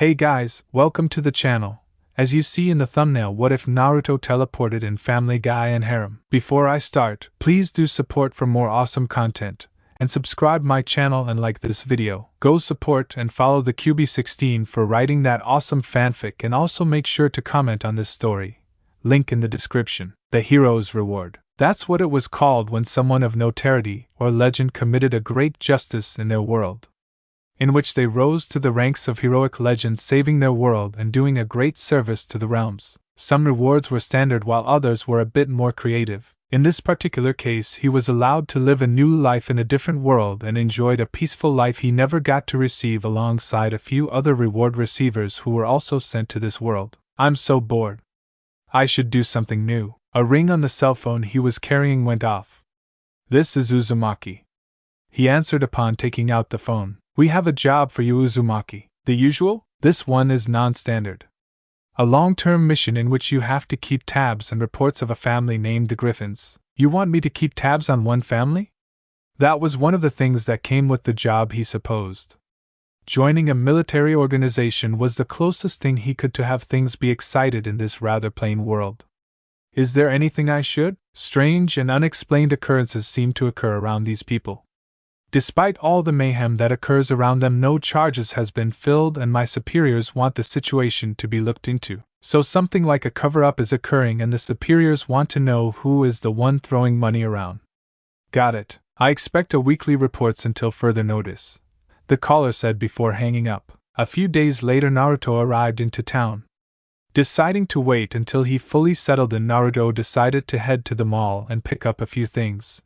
Hey guys, welcome to the channel. As you see in the thumbnail, what if Naruto teleported in Family Guy and Harem? Before I start, please do support for more awesome content, and subscribe my channel and like this video. Go support and follow the QB16 for writing that awesome fanfic, and also make sure to comment on this story. Link in the description. The Hero's Reward. That's what it was called when someone of notoriety or legend committed a great justice in their world, in which they rose to the ranks of heroic legends, saving their world and doing a great service to the realms. Some rewards were standard while others were a bit more creative. In this particular case, he was allowed to live a new life in a different world and enjoyed a peaceful life he never got to receive, alongside a few other reward receivers who were also sent to this world. I'm so bored. I should do something new. A ring on the cell phone he was carrying went off. This is Uzumaki, he answered upon taking out the phone. We have a job for you, Uzumaki. The usual? This one is non-standard. A long-term mission in which you have to keep tabs and reports of a family named the Griffins. You want me to keep tabs on one family? That was one of the things that came with the job, he supposed. Joining a military organization was the closest thing he could to have things be excited in this rather plain world. Is there anything I should? Strange and unexplained occurrences seem to occur around these people. Despite all the mayhem that occurs around them, no charges has been filed, and my superiors want the situation to be looked into. So something like a cover-up is occurring, and the superiors want to know who is the one throwing money around. Got it. I expect a weekly reports until further notice, the caller said before hanging up. A few days later, Naruto arrived into town. Deciding to wait until he fully settled in, Naruto decided to head to the mall and pick up a few things.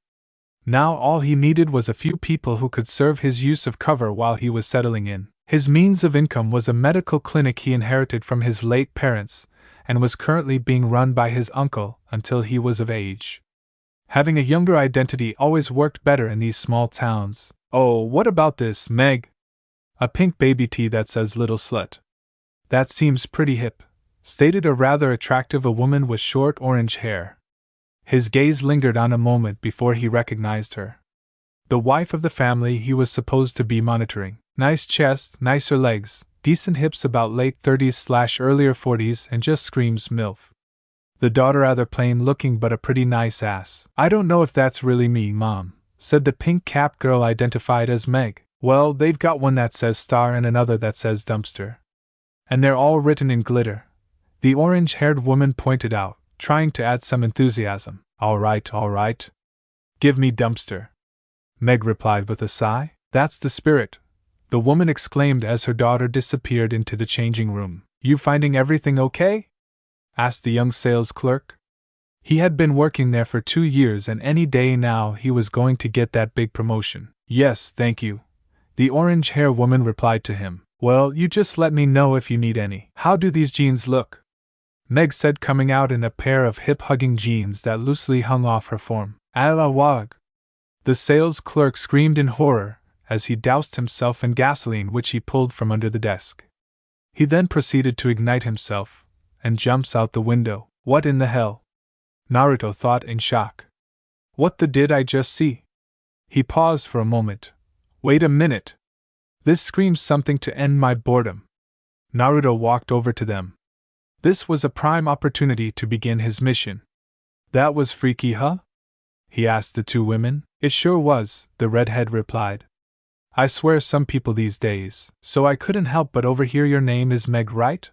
Now all he needed was a few people who could serve his use of cover while he was settling in. His means of income was a medical clinic he inherited from his late parents, and was currently being run by his uncle until he was of age. Having a younger identity always worked better in these small towns. Oh, what about this, Meg? A pink baby tee that says little slut. That seems pretty hip, stated a rather attractive woman with short orange hair. His gaze lingered on a moment before he recognized her. The wife of the family he was supposed to be monitoring. Nice chest, nicer legs, decent hips, about late 30s/earlier 40s, and just screams MILF. The daughter rather plain looking, but a pretty nice ass. I don't know if that's really me, Mom, said the pink-capped girl identified as Meg. Well, they've got one that says star and another that says dumpster. And they're all written in glitter, the orange-haired woman pointed out, trying to add some enthusiasm. All right. Give me dumpster, Meg replied with a sigh. That's the spirit, the woman exclaimed as her daughter disappeared into the changing room. You finding everything okay? Asked the young sales clerk. He had been working there for 2 years, and any day now he was going to get that big promotion. Yes, thank you, the orange-hair woman replied to him. Well, you just let me know if you need any. How do these jeans look? Meg said, coming out in a pair of hip-hugging jeans that loosely hung off her form. Allah wag! The sales clerk screamed in horror as he doused himself in gasoline which he pulled from under the desk. He then proceeded to ignite himself and jumps out the window. What in the hell? Naruto thought in shock. What the did I just see? He paused for a moment. Wait a minute. This screams something to end my boredom. Naruto walked over to them. This was a prime opportunity to begin his mission. That was freaky, huh? He asked the two women. It sure was, the redhead replied. I swear some people these days. So I couldn't help but overhear your name is Meg, right?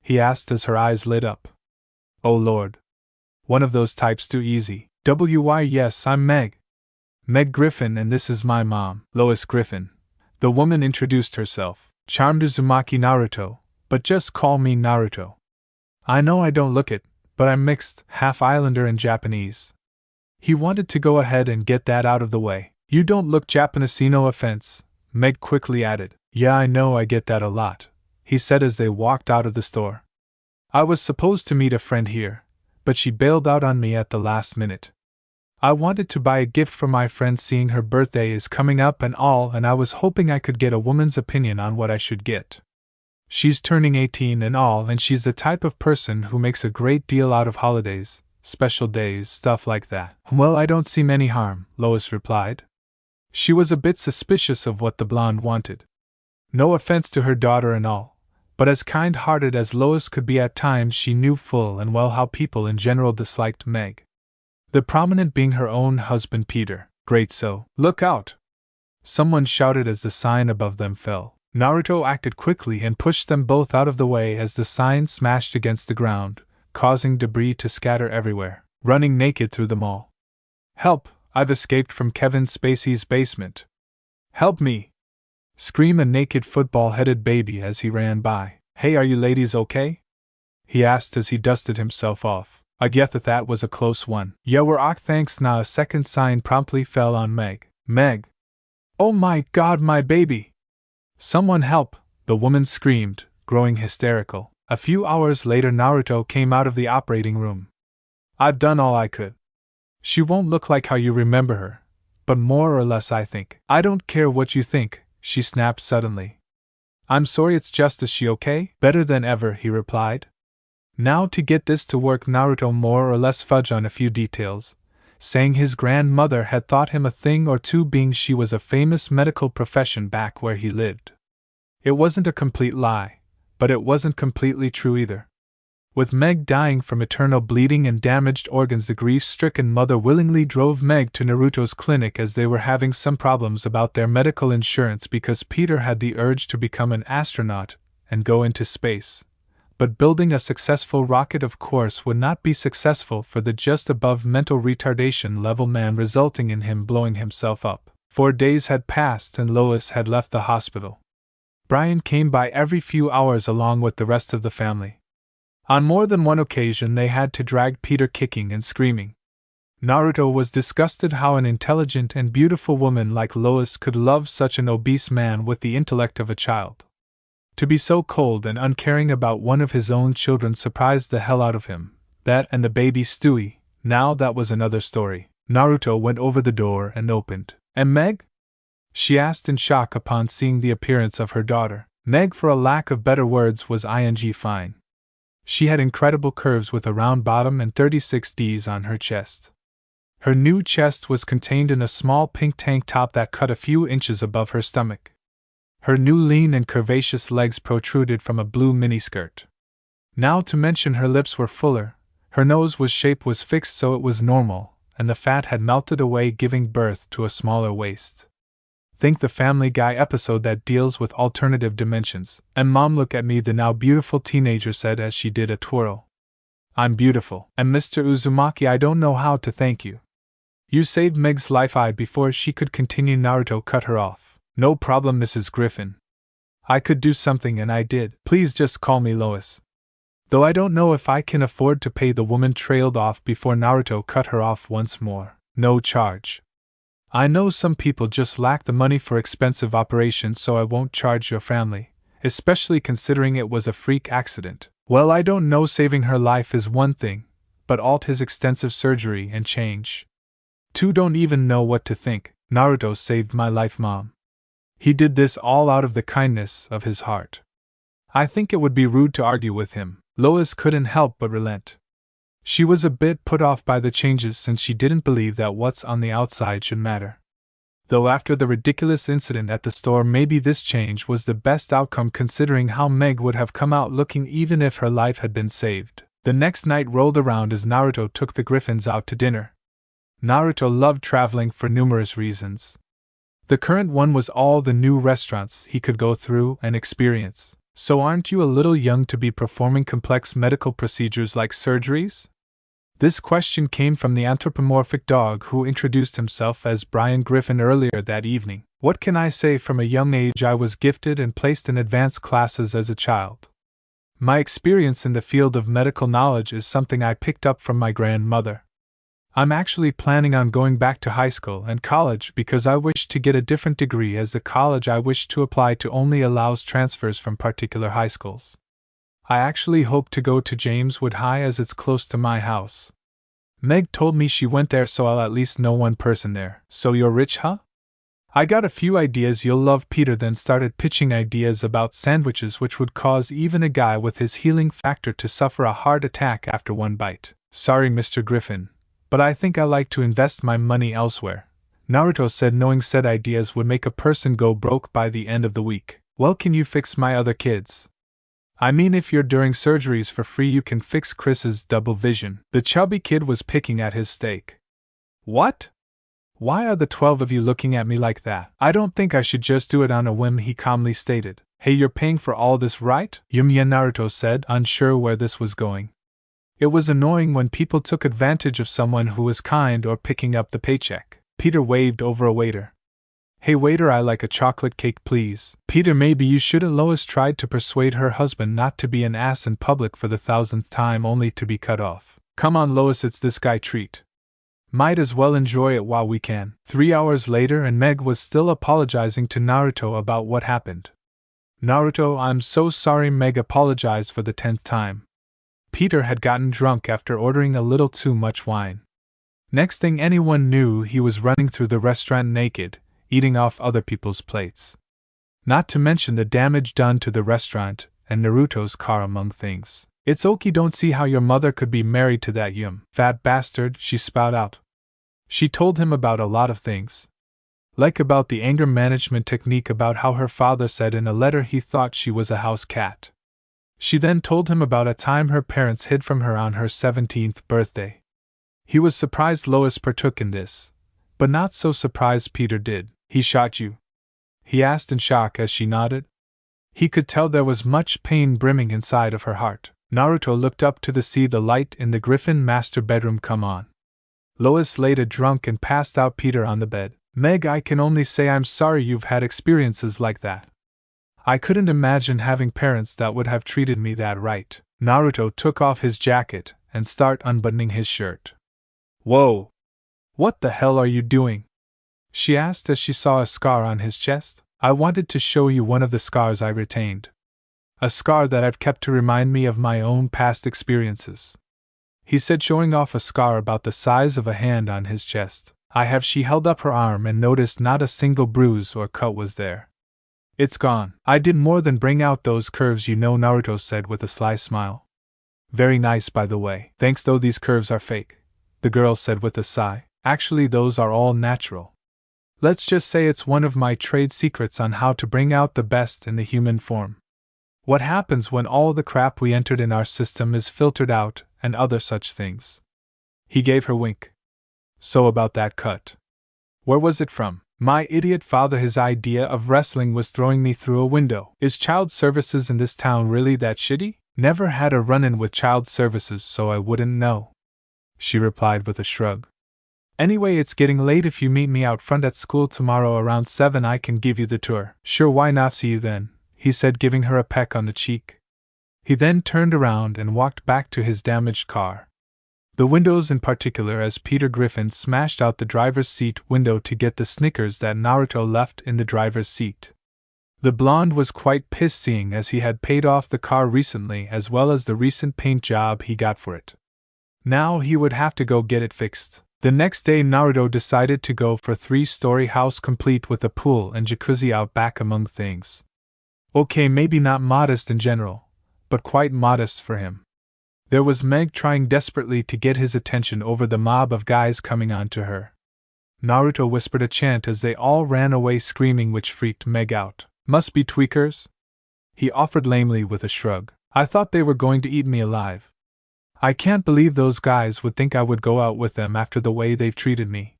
He asked as her eyes lit up. Oh Lord. One of those types too easy. Why yes, I'm Meg. Meg Griffin, and this is my mom, Lois Griffin. The woman introduced herself. Charmed Uzumaki Naruto, but just call me Naruto. I know I don't look it, but I'm mixed, half Islander and Japanese. He wanted to go ahead and get that out of the way. You don't look Japanese, no offense, Meg quickly added. Yeah, I know, I get that a lot, he said as they walked out of the store. I was supposed to meet a friend here, but she bailed out on me at the last minute. I wanted to buy a gift for my friend, seeing her birthday is coming up and all, and I was hoping I could get a woman's opinion on what I should get. She's turning 18 and all, and she's the type of person who makes a great deal out of holidays, special days, stuff like that. Well, I don't see any harm, Lois replied. She was a bit suspicious of what the blonde wanted. No offense to her daughter and all, But as kind-hearted as Lois could be at times, she knew full and well how people in general disliked Meg. The prominent being her own husband Peter. Great, so, look out! Someone shouted as the sign above them fell. Naruto acted quickly and pushed them both out of the way as the sign smashed against the ground, causing debris to scatter everywhere, running naked through the mall. Help! I've escaped from Kevin Spacey's basement. Help me! Screamed a naked football-headed baby as he ran by. Hey, are you ladies okay? He asked as he dusted himself off. I get that was a close one. Yeah, we're ok, thanks. Now a second sign promptly fell on Meg. Meg! Oh my god, my baby! Someone help! The woman screamed, growing hysterical. A few hours later, Naruto came out of the operating room. I've done all I could. She won't look like how you remember her, but more or less I think. I don't care what you think, she snapped suddenly. I'm sorry, it's just, is she okay? Better than ever, he replied. Now to get this to work, Naruto more or less fudged on a few details, saying his grandmother had taught him a thing or two, being she was a famous medical profession back where he lived. It wasn't a complete lie, but it wasn't completely true either. With Meg dying from eternal bleeding and damaged organs, the grief-stricken mother willingly drove Meg to Naruto's clinic as they were having some problems about their medical insurance because Peter had the urge to become an astronaut and go into space. But building a successful rocket, of course, would not be successful for the just above mental retardation level man, resulting in him blowing himself up. 4 days had passed and Lois had left the hospital. Brian came by every few hours along with the rest of the family. On more than one occasion they had to drag Peter kicking and screaming. Naruto was disgusted how an intelligent and beautiful woman like Lois could love such an obese man with the intellect of a child. To be so cold and uncaring about one of his own children surprised the hell out of him. That and the baby Stewie, now that was another story. Naruto went over the door and opened. And Meg? She asked in shock upon seeing the appearance of her daughter. Meg, for a lack of better words, was ing fine. She had incredible curves with a round bottom and 36 Ds on her chest. Her new chest was contained in a small pink tank top that cut a few inches above her stomach. Her new lean and curvaceous legs protruded from a blue miniskirt. Now to mention, her lips were fuller, her nose shape was fixed so it was normal, and the fat had melted away, giving birth to a smaller waist. Think the Family Guy episode that deals with alternative dimensions. And Mom, look at me, the now beautiful teenager said as she did a twirl. I'm beautiful. And Mr. Uzumaki, I don't know how to thank you. You saved Meg's life. Before she could continue, Naruto cut her off. No problem, Mrs. Griffin. I could do something and I did. Please just call me Lois. Though I don't know if I can afford to pay. The woman trailed off before Naruto cut her off once more. No charge. I know some people just lack the money for expensive operations, so I won't charge your family, especially considering it was a freak accident. Well, I don't know, saving her life is one thing, but all his extensive surgery and change. 2 don't even know what to think. Naruto saved my life, Mom. He did this all out of the kindness of his heart. I think it would be rude to argue with him. Lois couldn't help but relent. She was a bit put off by the changes since she didn't believe that what's on the outside should matter. Though after the ridiculous incident at the store, maybe this change was the best outcome considering how Meg would have come out looking even if her life had been saved. The next night rolled around as Naruto took the Griffins out to dinner. Naruto loved traveling for numerous reasons. The current one was all the new restaurants he could go through and experience. So aren't you a little young to be performing complex medical procedures like surgeries? This question came from the anthropomorphic dog who introduced himself as Brian Griffin earlier that evening. What can I say? From a young age I was gifted and placed in advanced classes as a child. My experience in the field of medical knowledge is something I picked up from my grandmother. I'm actually planning on going back to high school and college because I wish to get a different degree, as the college I wish to apply to only allows transfers from particular high schools. I actually hope to go to Jameswood High as it's close to my house. Meg told me she went there, so I'll at least know one person there. So you're rich, huh? I got a few ideas you'll love. Peter then started pitching ideas about sandwiches which would cause even a guy with his healing factor to suffer a heart attack after one bite. Sorry, Mr. Griffin, but I think I like to invest my money elsewhere, Naruto said, knowing said ideas would make a person go broke by the end of the week. Well, can you fix my other kids? I mean, if you're doing surgeries for free, you can fix Chris's double vision. The chubby kid was picking at his steak. What? Why are the 12 of you looking at me like that? I don't think I should just do it on a whim, he calmly stated. Hey, you're paying for all this, right? Naruto said, unsure where this was going. It was annoying when people took advantage of someone who was kind or picking up the paycheck. Peter waved over a waiter. Hey waiter, I like a chocolate cake, please. Peter, maybe you shouldn't. Lois tried to persuade her husband not to be an ass in public for the 1000th time, only to be cut off. Come on Lois, it's this guy treat. Might as well enjoy it while we can. 3 hours later and Meg was still apologizing to Naruto about what happened. Naruto, I'm so sorry. Meg apologized for the 10th time. Peter had gotten drunk after ordering a little too much wine. Next thing anyone knew, he was running through the restaurant naked, eating off other people's plates. Not to mention the damage done to the restaurant and Naruto's car, among things. It's okay, don't see how your mother could be married to that fat bastard, she spat out. She told him about a lot of things. Like about the anger management technique, about how her father said in a letter he thought she was a house cat. She then told him about a time her parents hid from her on her 17th birthday. He was surprised Lois partook in this, but not so surprised Peter did. He shot you? He asked in shock as she nodded. He could tell there was much pain brimming inside of her heart. Naruto looked up to see the light in the Griffin master bedroom come on. Lois laid drunk and passed out. Peter on the bed. Meg, I can only say I'm sorry you've had experiences like that. I couldn't imagine having parents that would have treated me that right. Naruto took off his jacket and started unbuttoning his shirt. Whoa! What the hell are you doing? She asked as she saw a scar on his chest. I wanted to show you one of the scars I retained. A scar that I've kept to remind me of my own past experiences. He said, showing off a scar about the size of a hand on his chest. I have. She held up her arm and noticed not a single bruise or cut was there. It's gone. I did more than bring out those curves, Naruto said with a sly smile. Very nice, by the way. Thanks, though these curves are fake, the girl said with a sigh. Actually, those are all natural. Let's just say it's one of my trade secrets on how to bring out the best in the human form. What happens when all the crap we entered in our system is filtered out, and other such things. He gave her a wink. So about that cut. Where was it from? My idiot father. His idea of wrestling was throwing me through a window. Is child services in this town really that shitty? Never had a run-in with child services, so I wouldn't know, she replied with a shrug. Anyway, it's getting late. If you meet me out front at school tomorrow around 7, I can give you the tour. Sure, why not? See you then, he said, giving her a peck on the cheek. He then turned around and walked back to his damaged car. The windows in particular, as Peter Griffin smashed out the driver's seat window to get the Snickers that Naruto left in the driver's seat. The blonde was quite pissed, seeing as he had paid off the car recently, as well as the recent paint job he got for it. Now he would have to go get it fixed. The next day Naruto decided to go for a 3-story house complete with a pool and jacuzzi out back, among things. Okay, maybe not modest in general, but quite modest for him. There was Meg trying desperately to get his attention over the mob of guys coming on to her. Naruto whispered a chant as they all ran away screaming, which freaked Meg out. Must be tweakers? He offered lamely with a shrug. I thought they were going to eat me alive. I can't believe those guys would think I would go out with them after the way they've treated me.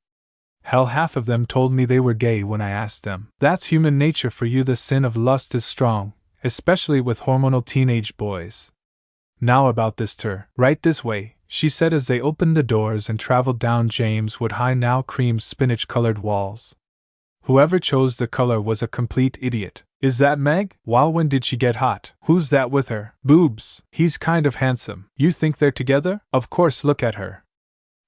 Hell, half of them told me they were gay when I asked them. That's human nature for you. The sin of lust is strong, especially with hormonal teenage boys. Now about this tour. Right this way, she said as they opened the doors and traveled down James Wood High, now cream spinach-colored walls. Whoever chose the color was a complete idiot. Is that Meg? Wow, when did she get hot? Who's that with her? Boobs. He's kind of handsome. You think they're together? Of course, look at her.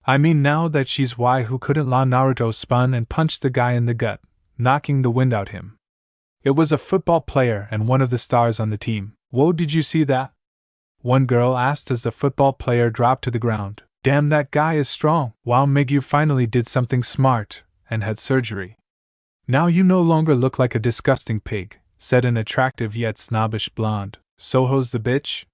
I mean, now that she's why, who couldn't? Naruto spun and punched the guy in the gut, knocking the wind out him. It was a football player and one of the stars on the team. Whoa, did you see that? One girl asked as the football player dropped to the ground. Damn, that guy is strong. Wow, Meg, you finally did something smart, and had surgery. Now you no longer look like a disgusting pig, said an attractive yet snobbish blonde. Soho's the bitch?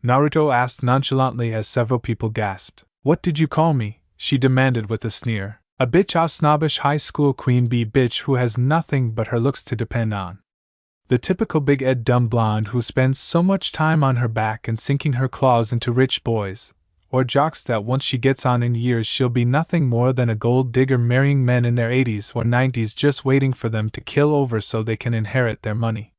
Naruto asked nonchalantly as several people gasped. What did you call me? She demanded with a sneer. A bitch, a snobbish high school queen bee bitch who has nothing but her looks to depend on. The typical big Ed dumb blonde who spends so much time on her back and sinking her claws into rich boys, or jocks that once she gets on in years she'll be nothing more than a gold digger marrying men in their 80s or 90s just waiting for them to kill over so they can inherit their money.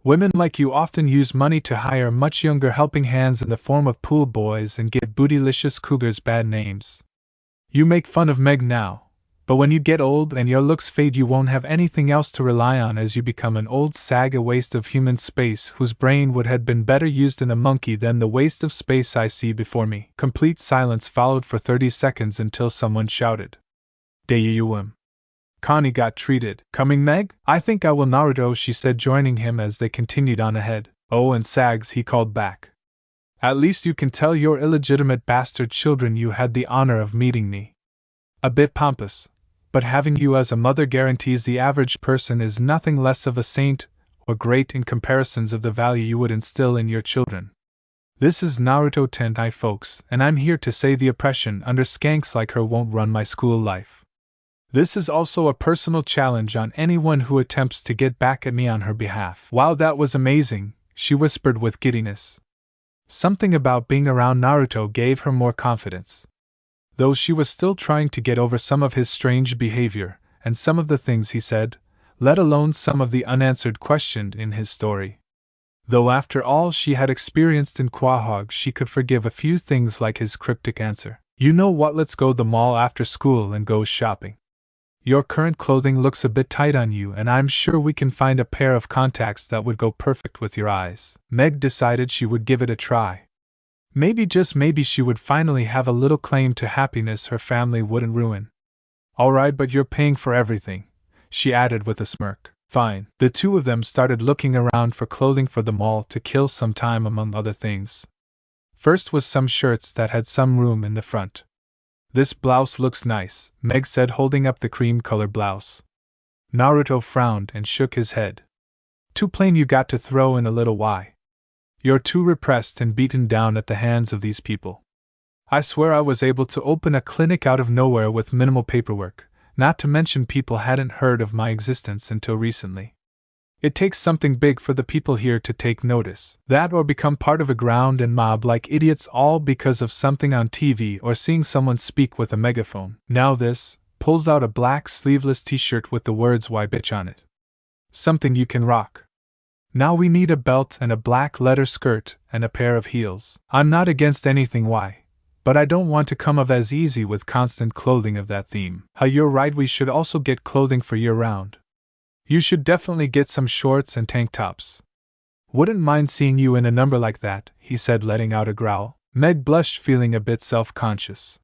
Women like you often use money to hire much younger helping hands in the form of pool boys and give bootylicious cougars bad names. You make fun of Meg now, but when you get old and your looks fade you won't have anything else to rely on as you become an old sag, a waste of human space whose brain would have been better used in a monkey than the waste of space I see before me. Complete silence followed for 30 seconds until someone shouted, "Deyuum." Connie got treated. "Coming, Meg? I think I will, Naruto," she said, joining him as they continued on ahead. "Oh, and Sags," he called back. "At least you can tell your illegitimate bastard children you had the honor of meeting me." A bit pompous, but having you as a mother guarantees the average person is nothing less of a saint or great in comparisons of the value you would instill in your children. This is Naruto Tentai, folks, and I'm here to say the oppression under skanks like her won't run my school life. This is also a personal challenge on anyone who attempts to get back at me on her behalf. Wow, that was amazing, she whispered with giddiness. Something about being around Naruto gave her more confidence. Though she was still trying to get over some of his strange behavior, and some of the things he said, let alone some of the unanswered questions in his story. Though after all she had experienced in Quahog she could forgive a few things like his cryptic answer. "You know what, let's go to the mall after school and go shopping. Your current clothing looks a bit tight on you and I'm sure we can find a pair of contacts that would go perfect with your eyes." Meg decided she would give it a try. Maybe, just maybe, she would finally have a little claim to happiness her family wouldn't ruin. "Alright, but you're paying for everything," she added with a smirk. "Fine." The two of them started looking around for clothing for the mall to kill some time among other things. First was some shirts that had some room in the front. "This blouse looks nice," Meg said, holding up the cream-color blouse. Naruto frowned and shook his head. "Too plain, you got to throw in a little why. You're too repressed and beaten down at the hands of these people. I swear I was able to open a clinic out of nowhere with minimal paperwork, not to mention people hadn't heard of my existence until recently. It takes something big for the people here to take notice. That or become part of a ground and mob like idiots, all because of something on TV or seeing someone speak with a megaphone. Now this," pulls out a black sleeveless t-shirt with the words "Why bitch" on it. "Something you can rock. Now we need a belt and a black leather skirt and a pair of heels. I'm not against anything, why, but I don't want to come of as easy with constant clothing of that theme. You're right, we should also get clothing for year-round. You should definitely get some shorts and tank tops. Wouldn't mind seeing you in a number like that," he said, letting out a growl. Meg blushed, feeling a bit self-conscious.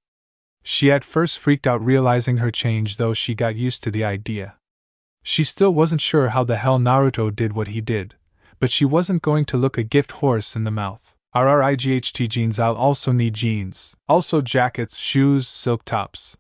She at first freaked out realizing her change, though she got used to the idea. She still wasn't sure how the hell Naruto did what he did, but she wasn't going to look a gift horse in the mouth. "RRIGHT jeans, I'll also need jeans. Also jackets, shoes, silk tops.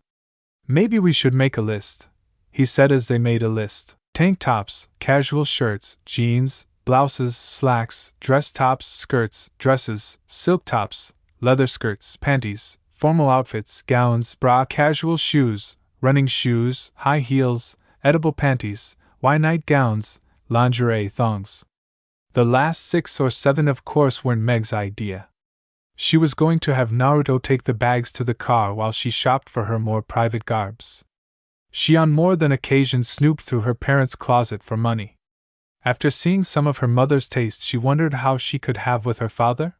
Maybe we should make a list," he said as they made a list. "Tank tops, casual shirts, jeans, blouses, slacks, dress tops, skirts, dresses, silk tops, leather skirts, panties, formal outfits, gowns, bra, casual shoes, running shoes, high heels, edible panties, night gowns, lingerie, thongs." The last 6 or 7 of course weren't Meg's idea. She was going to have Naruto take the bags to the car while she shopped for her more private garbs. She on more than occasion snooped through her parents' closet for money. After seeing some of her mother's taste, she wondered how she could have with her father.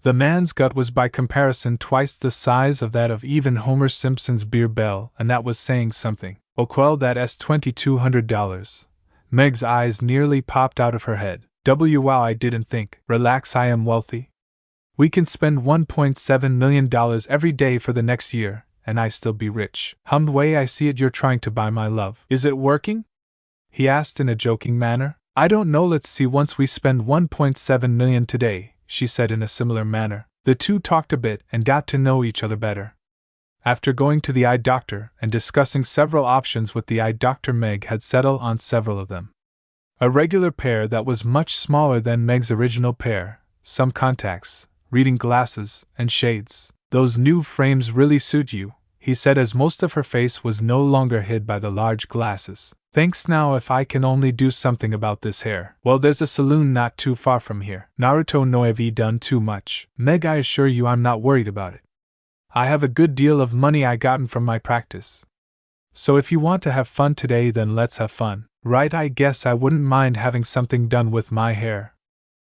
The man's gut was by comparison twice the size of that of even Homer Simpson's beer bell, and that was saying something. "Oh, well, that's $2,200. Meg's eyes nearly popped out of her head. Wow, I didn't think. Relax, I am wealthy. We can spend $1.7 million every day for the next year, and I still be rich." "The way I see it, you're trying to buy my love. Is it working?" he asked in a joking manner. "I don't know, let's see, once we spend $1.7 million today," she said in a similar manner. The two talked a bit and got to know each other better. After going to the eye doctor and discussing several options with the eye doctor, Meg had settled on several of them. A regular pair that was much smaller than Meg's original pair, some contacts, reading glasses, and shades. "Those new frames really suit you," he said as most of her face was no longer hid by the large glasses. Thanks. Now if I can only do something about this hair. Well, there's a saloon not too far from here. Naruto, no have you done too much? Meg, I assure you I'm not worried about it. I have a good deal of money I gotten from my practice. So if you want to have fun today, then let's have fun. Right, I guess I wouldn't mind having something done with my hair.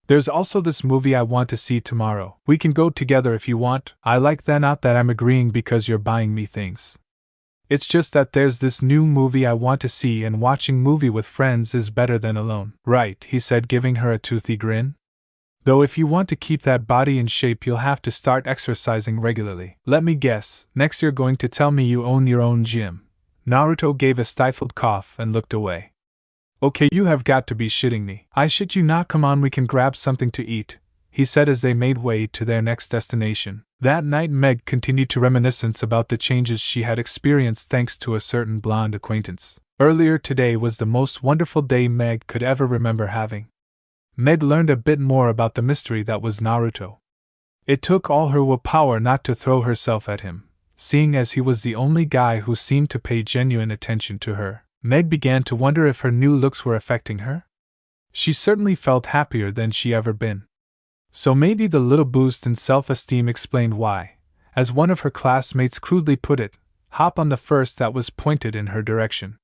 There's also this movie I want to see tomorrow. We can go together if you want. I like that. Not that I'm agreeing because you're buying me things. It's just that there's this new movie I want to see, and watching movie with friends is better than alone. Right, he said, giving her a toothy grin. Though if you want to keep that body in shape, you'll have to start exercising regularly. Let me guess, next you're going to tell me you own your own gym. Naruto gave a stifled cough and looked away. Okay, you have got to be shitting me. I shit you not. Come on, we can grab something to eat, he said as they made way to their next destination. That night Meg continued to reminisce about the changes she had experienced thanks to a certain blonde acquaintance. Earlier today was the most wonderful day Meg could ever remember having. Meg learned a bit more about the mystery that was Naruto. It took all her willpower not to throw herself at him, seeing as he was the only guy who seemed to pay genuine attention to her. Meg began to wonder if her new looks were affecting her. She certainly felt happier than she ever been. So maybe the little boost in self-esteem explained why, as one of her classmates crudely put it, hop on the first that was pointed in her direction.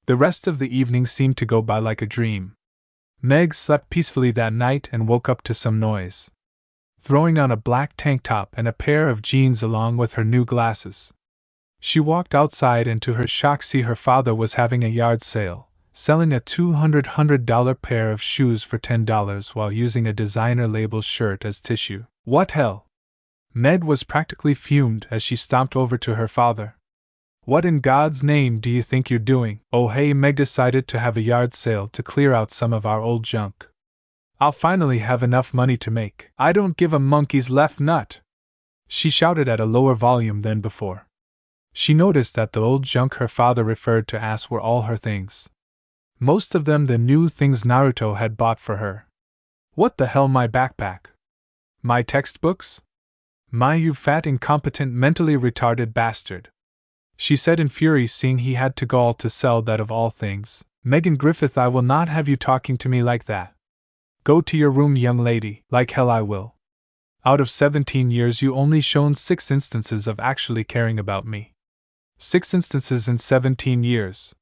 The rest of the evening seemed to go by like a dream. Meg slept peacefully that night and woke up to some noise. Throwing on a black tank top and a pair of jeans along with her new glasses, she walked outside and to her shock see her father was having a yard sale, selling a $200 pair of shoes for $10 while using a designer label shirt as tissue. What hell? Meg was practically fumed as she stomped over to her father. What in God's name do you think you're doing? Oh hey, Meg decided to have a yard sale to clear out some of our old junk. I'll finally have enough money to make. I don't give a monkey's left nut, she shouted at a lower volume than before. She noticed that the old junk her father referred to as were all her things. Most of them the new things Naruto had bought for her. What the hell, my backpack? My textbooks? My, you fat, incompetent, mentally retarded bastard, she said in fury, seeing he had to gall to sell that of all things. Megan Griffith, I will not have you talking to me like that. Go to your room, young lady. Like hell I will. Out of 17 years you only shown 6 instances of actually caring about me. 6 instances in 17 years.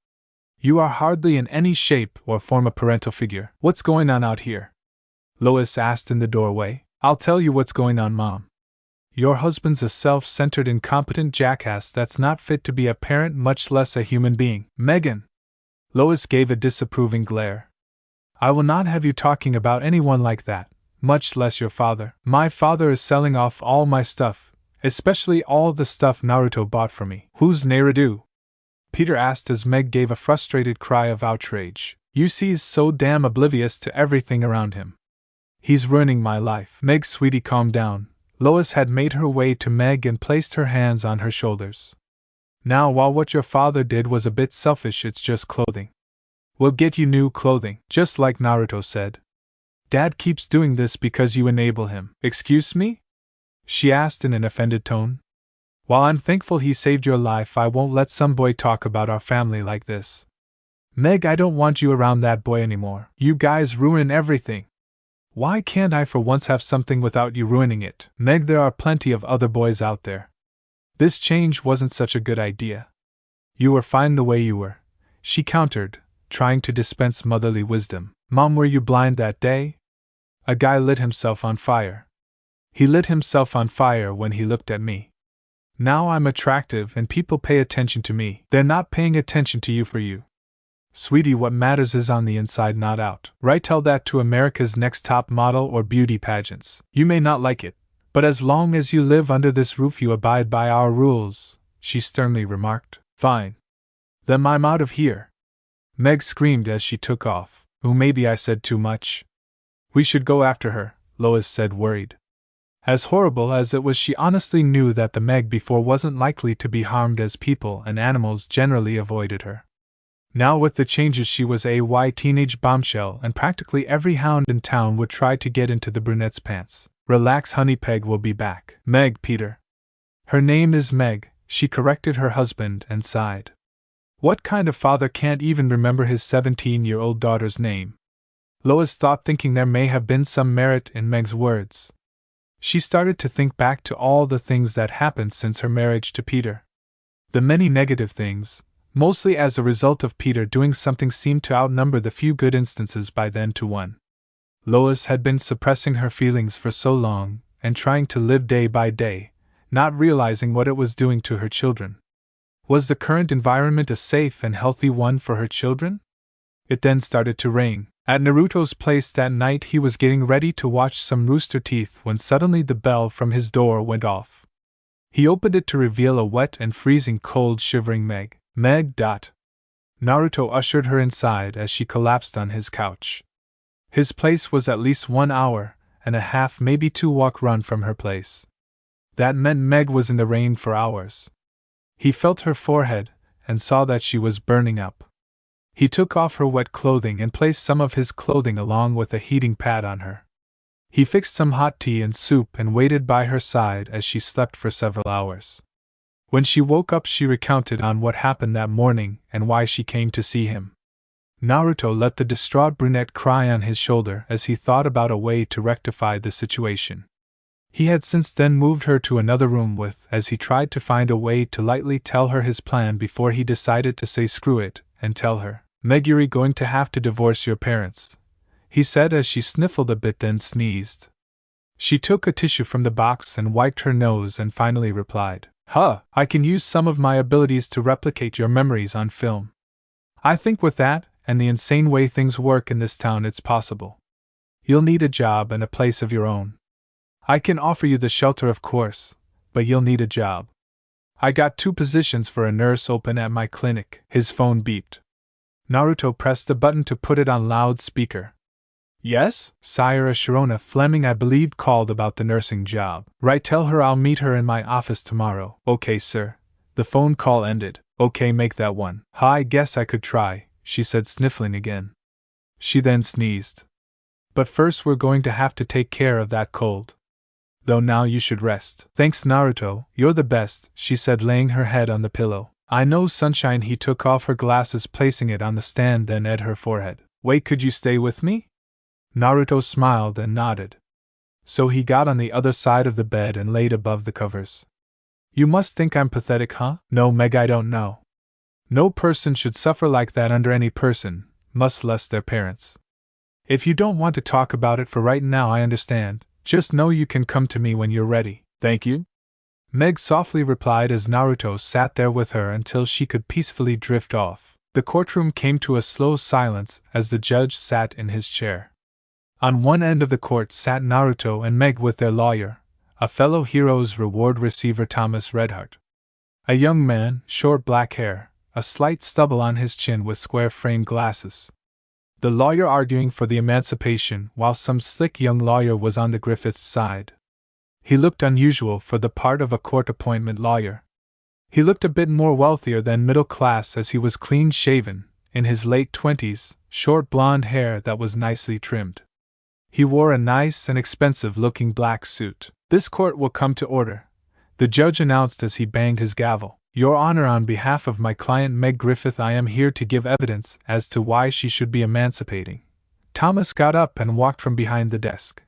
You are hardly in any shape or form a parental figure. What's going on out here? Lois asked in the doorway. I'll tell you what's going on, Mom. Your husband's a self-centered, incompetent jackass that's not fit to be a parent, much less a human being. Megan! Lois gave a disapproving glare. I will not have you talking about anyone like that, much less your father. My father is selling off all my stuff, especially all the stuff Naruto bought for me. Who's Naruto? Peter asked as Meg gave a frustrated cry of outrage. You see, he's so damn oblivious to everything around him. He's ruining my life. Meg, sweetie, calm down. Lois had made her way to Meg and placed her hands on her shoulders. Now, while what your father did was a bit selfish, it's just clothing. We'll get you new clothing, just like Naruto said. Dad keeps doing this because you enable him. Excuse me? She asked in an offended tone. While I'm thankful he saved your life, I won't let some boy talk about our family like this. Meg, I don't want you around that boy anymore. You guys ruin everything. Why can't I for once have something without you ruining it? Meg, there are plenty of other boys out there. This change wasn't such a good idea. You were fine the way you were, she countered, trying to dispense motherly wisdom. Mom, were you blind that day? A guy lit himself on fire. He lit himself on fire when he looked at me. Now I'm attractive and people pay attention to me. They're not paying attention to you for you. Sweetie, what matters is on the inside, not out. Right, tell that to America's Next Top Model or beauty pageants. You may not like it, but as long as you live under this roof you abide by our rules, she sternly remarked. Fine. Then I'm out of here. Meg screamed as she took off. Ooh, maybe I said too much. We should go after her, Lois said, worried. As horrible as it was, she honestly knew that the Meg before wasn't likely to be harmed, as people and animals generally avoided her. Now with the changes she was a teenage bombshell, and practically every hound in town would try to get into the brunette's pants. Relax honey, Peg will be back. Meg, Peter. Her name is Meg, she corrected her husband and sighed. What kind of father can't even remember his 17-year-old daughter's name? Lois thought, thinking there may have been some merit in Meg's words. She started to think back to all the things that happened since her marriage to Peter. The many negative things, mostly as a result of Peter doing something, seemed to outnumber the few good instances by then to one. Lois had been suppressing her feelings for so long, and trying to live day by day, not realizing what it was doing to her children. Was the current environment a safe and healthy one for her children? It then started to rain. At Naruto's place that night, he was getting ready to watch some Rooster Teeth when suddenly the bell from his door went off. He opened it to reveal a wet and freezing cold, shivering Meg. Meg. Naruto ushered her inside as she collapsed on his couch. His place was at least 1 hour and a half, maybe 2 walk run from her place. That meant Meg was in the rain for hours. He felt her forehead and saw that she was burning up. He took off her wet clothing and placed some of his clothing along with a heating pad on her. He fixed some hot tea and soup and waited by her side as she slept for several hours. When she woke up, she recounted on what happened that morning and why she came to see him. Naruto let the distraught brunette cry on his shoulder as he thought about a way to rectify the situation. He had since then moved her to another room as he tried to find a way to lightly tell her his plan before he decided to say screw it and tell her. Meg, you're going to have to divorce your parents, he said as she sniffled a bit, then sneezed. She took a tissue from the box and wiped her nose and finally replied, I can use some of my abilities to replicate your memories on film. I think with that, and the insane way things work in this town, it's possible. You'll need a job and a place of your own. I can offer you the shelter, of course, but you'll need a job. I got 2 positions for a nurse open at my clinic. His phone beeped. Naruto pressed the button to put it on loudspeaker. Yes? Sire Sharona Fleming, I believe, called about the nursing job. Right, tell her I'll meet her in my office tomorrow. Okay, sir. The phone call ended. Okay, make that one. I guess I could try, she said, sniffling again. She then sneezed. But first we're going to have to take care of that cold. Though now you should rest. Thanks, Naruto, you're the best, she said, laying her head on the pillow. I know, sunshine. He took off her glasses, placing it on the stand, then at her forehead. Wait, could you stay with me? Naruto smiled and nodded. So he got on the other side of the bed and laid above the covers. You must think I'm pathetic, huh? No, Meg, I don't know. No person should suffer like that under any person, much less their parents. If you don't want to talk about it for right now, I understand. Just know you can come to me when you're ready. Thank you. Meg softly replied as Naruto sat there with her until she could peacefully drift off. The courtroom came to a slow silence as the judge sat in his chair. On one end of the court sat Naruto and Meg with their lawyer, a fellow Heroes Reward receiver, Thomas Redheart. A young man, short black hair, a slight stubble on his chin with square-framed glasses. The lawyer arguing for the emancipation, while some slick young lawyer was on the Griffiths' side. He looked unusual for the part of a court appointment lawyer. He looked a bit more wealthier than middle class as he was clean-shaven, in his late 20s, short blonde hair that was nicely trimmed. He wore a nice and expensive-looking black suit. This court will come to order, the judge announced as he banged his gavel. Your Honor, on behalf of my client Meg Griffith, I am here to give evidence as to why she should be emancipating. Thomas got up and walked from behind the desk.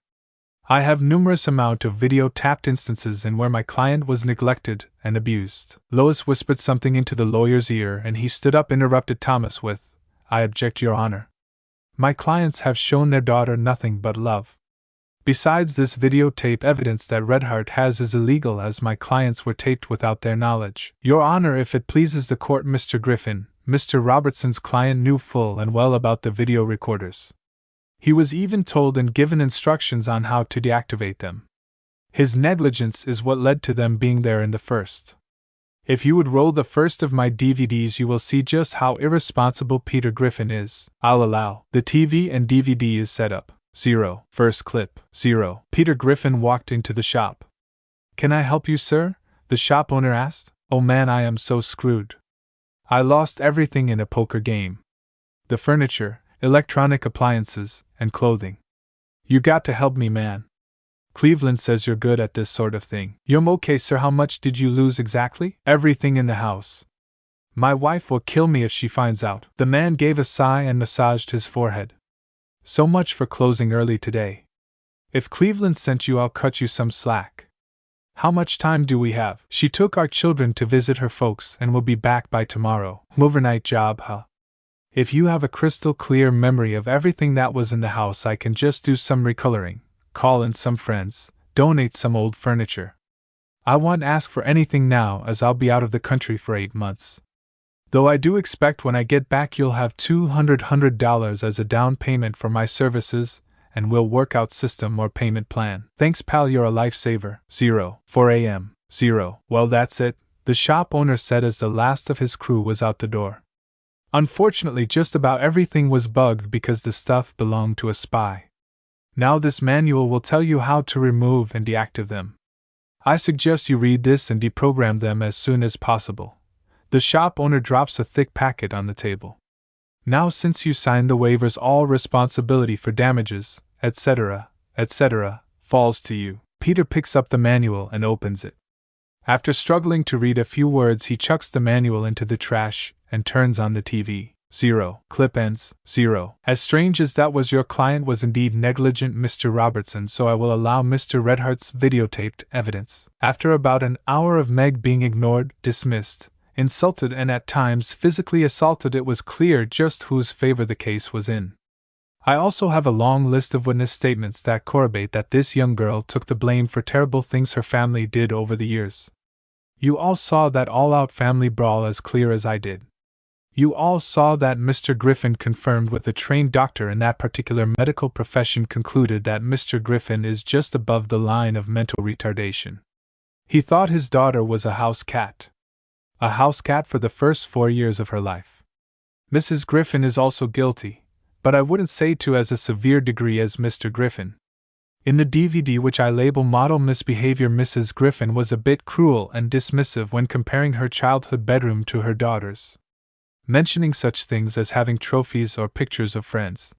I have numerous amount of video-tapped instances in where my client was neglected and abused. Lois whispered something into the lawyer's ear and he stood up, interrupted Thomas with, I object, Your Honor. My clients have shown their daughter nothing but love. Besides, this videotape evidence that Redheart has is illegal as my clients were taped without their knowledge. Your Honor, if it pleases the court, Mr. Griffin, Mr. Robertson's client knew full and well about the video recorders. He was even told and given instructions on how to deactivate them. His negligence is what led to them being there in the first. If you would roll the first of my DVDs, you will see just how irresponsible Peter Griffin is. I'll allow. The TV and DVD is set up. 0. First clip. 0. Peter Griffin walked into the shop. Can I help you, sir? The shop owner asked. Oh man, I am so screwed. I lost everything in a poker game. The furniture, electronic appliances, and clothing. You got to help me, man. Cleveland says you're good at this sort of thing. Okay, sir, how much did you lose exactly? Everything in the house. My wife will kill me if she finds out. The man gave a sigh and massaged his forehead. So much for closing early today. If Cleveland sent you, I'll cut you some slack. How much time do we have? She took our children to visit her folks and will be back by tomorrow. Overnight job, huh? If you have a crystal clear memory of everything that was in the house, I can just do some recoloring, call in some friends, donate some old furniture. I won't ask for anything now, as I'll be out of the country for 8 months. Though I do expect when I get back you'll have $200 as a down payment for my services, and we'll work out system or payment plan. Thanks, pal, you're a lifesaver. 4 a.m. Well, that's it, the shop owner said as the last of his crew was out the door. Unfortunately, just about everything was bugged because the stuff belonged to a spy. Now this manual will tell you how to remove and deactivate them. I suggest you read this and deprogram them as soon as possible. The shop owner drops a thick packet on the table. Now, since you signed the waivers, all responsibility for damages, etc., falls to you. Peter picks up the manual and opens it. After struggling to read a few words, he chucks the manual into the trash and turns on the TV. Clip ends. As strange as that was, your client was indeed negligent, Mr. Robertson, so I will allow Mr. Redhart's videotaped evidence. After about an hour of Meg being ignored, dismissed, insulted, and at times physically assaulted, it was clear just whose favor the case was in. I also have a long list of witness statements that corroborate that this young girl took the blame for terrible things her family did over the years. You all saw that all-out family brawl as clear as I did. You all saw that Mr. Griffin, confirmed with a trained doctor in that particular medical profession, concluded that Mr. Griffin is just above the line of mental retardation. He thought his daughter was a house cat. A house cat for the first 4 years of her life. Mrs. Griffin is also guilty, but I wouldn't say to as a severe degree as Mr. Griffin. In the DVD which I label Model Misbehavior, Mrs. Griffin was a bit cruel and dismissive when comparing her childhood bedroom to her daughter's, mentioning such things as having trophies or pictures of friends.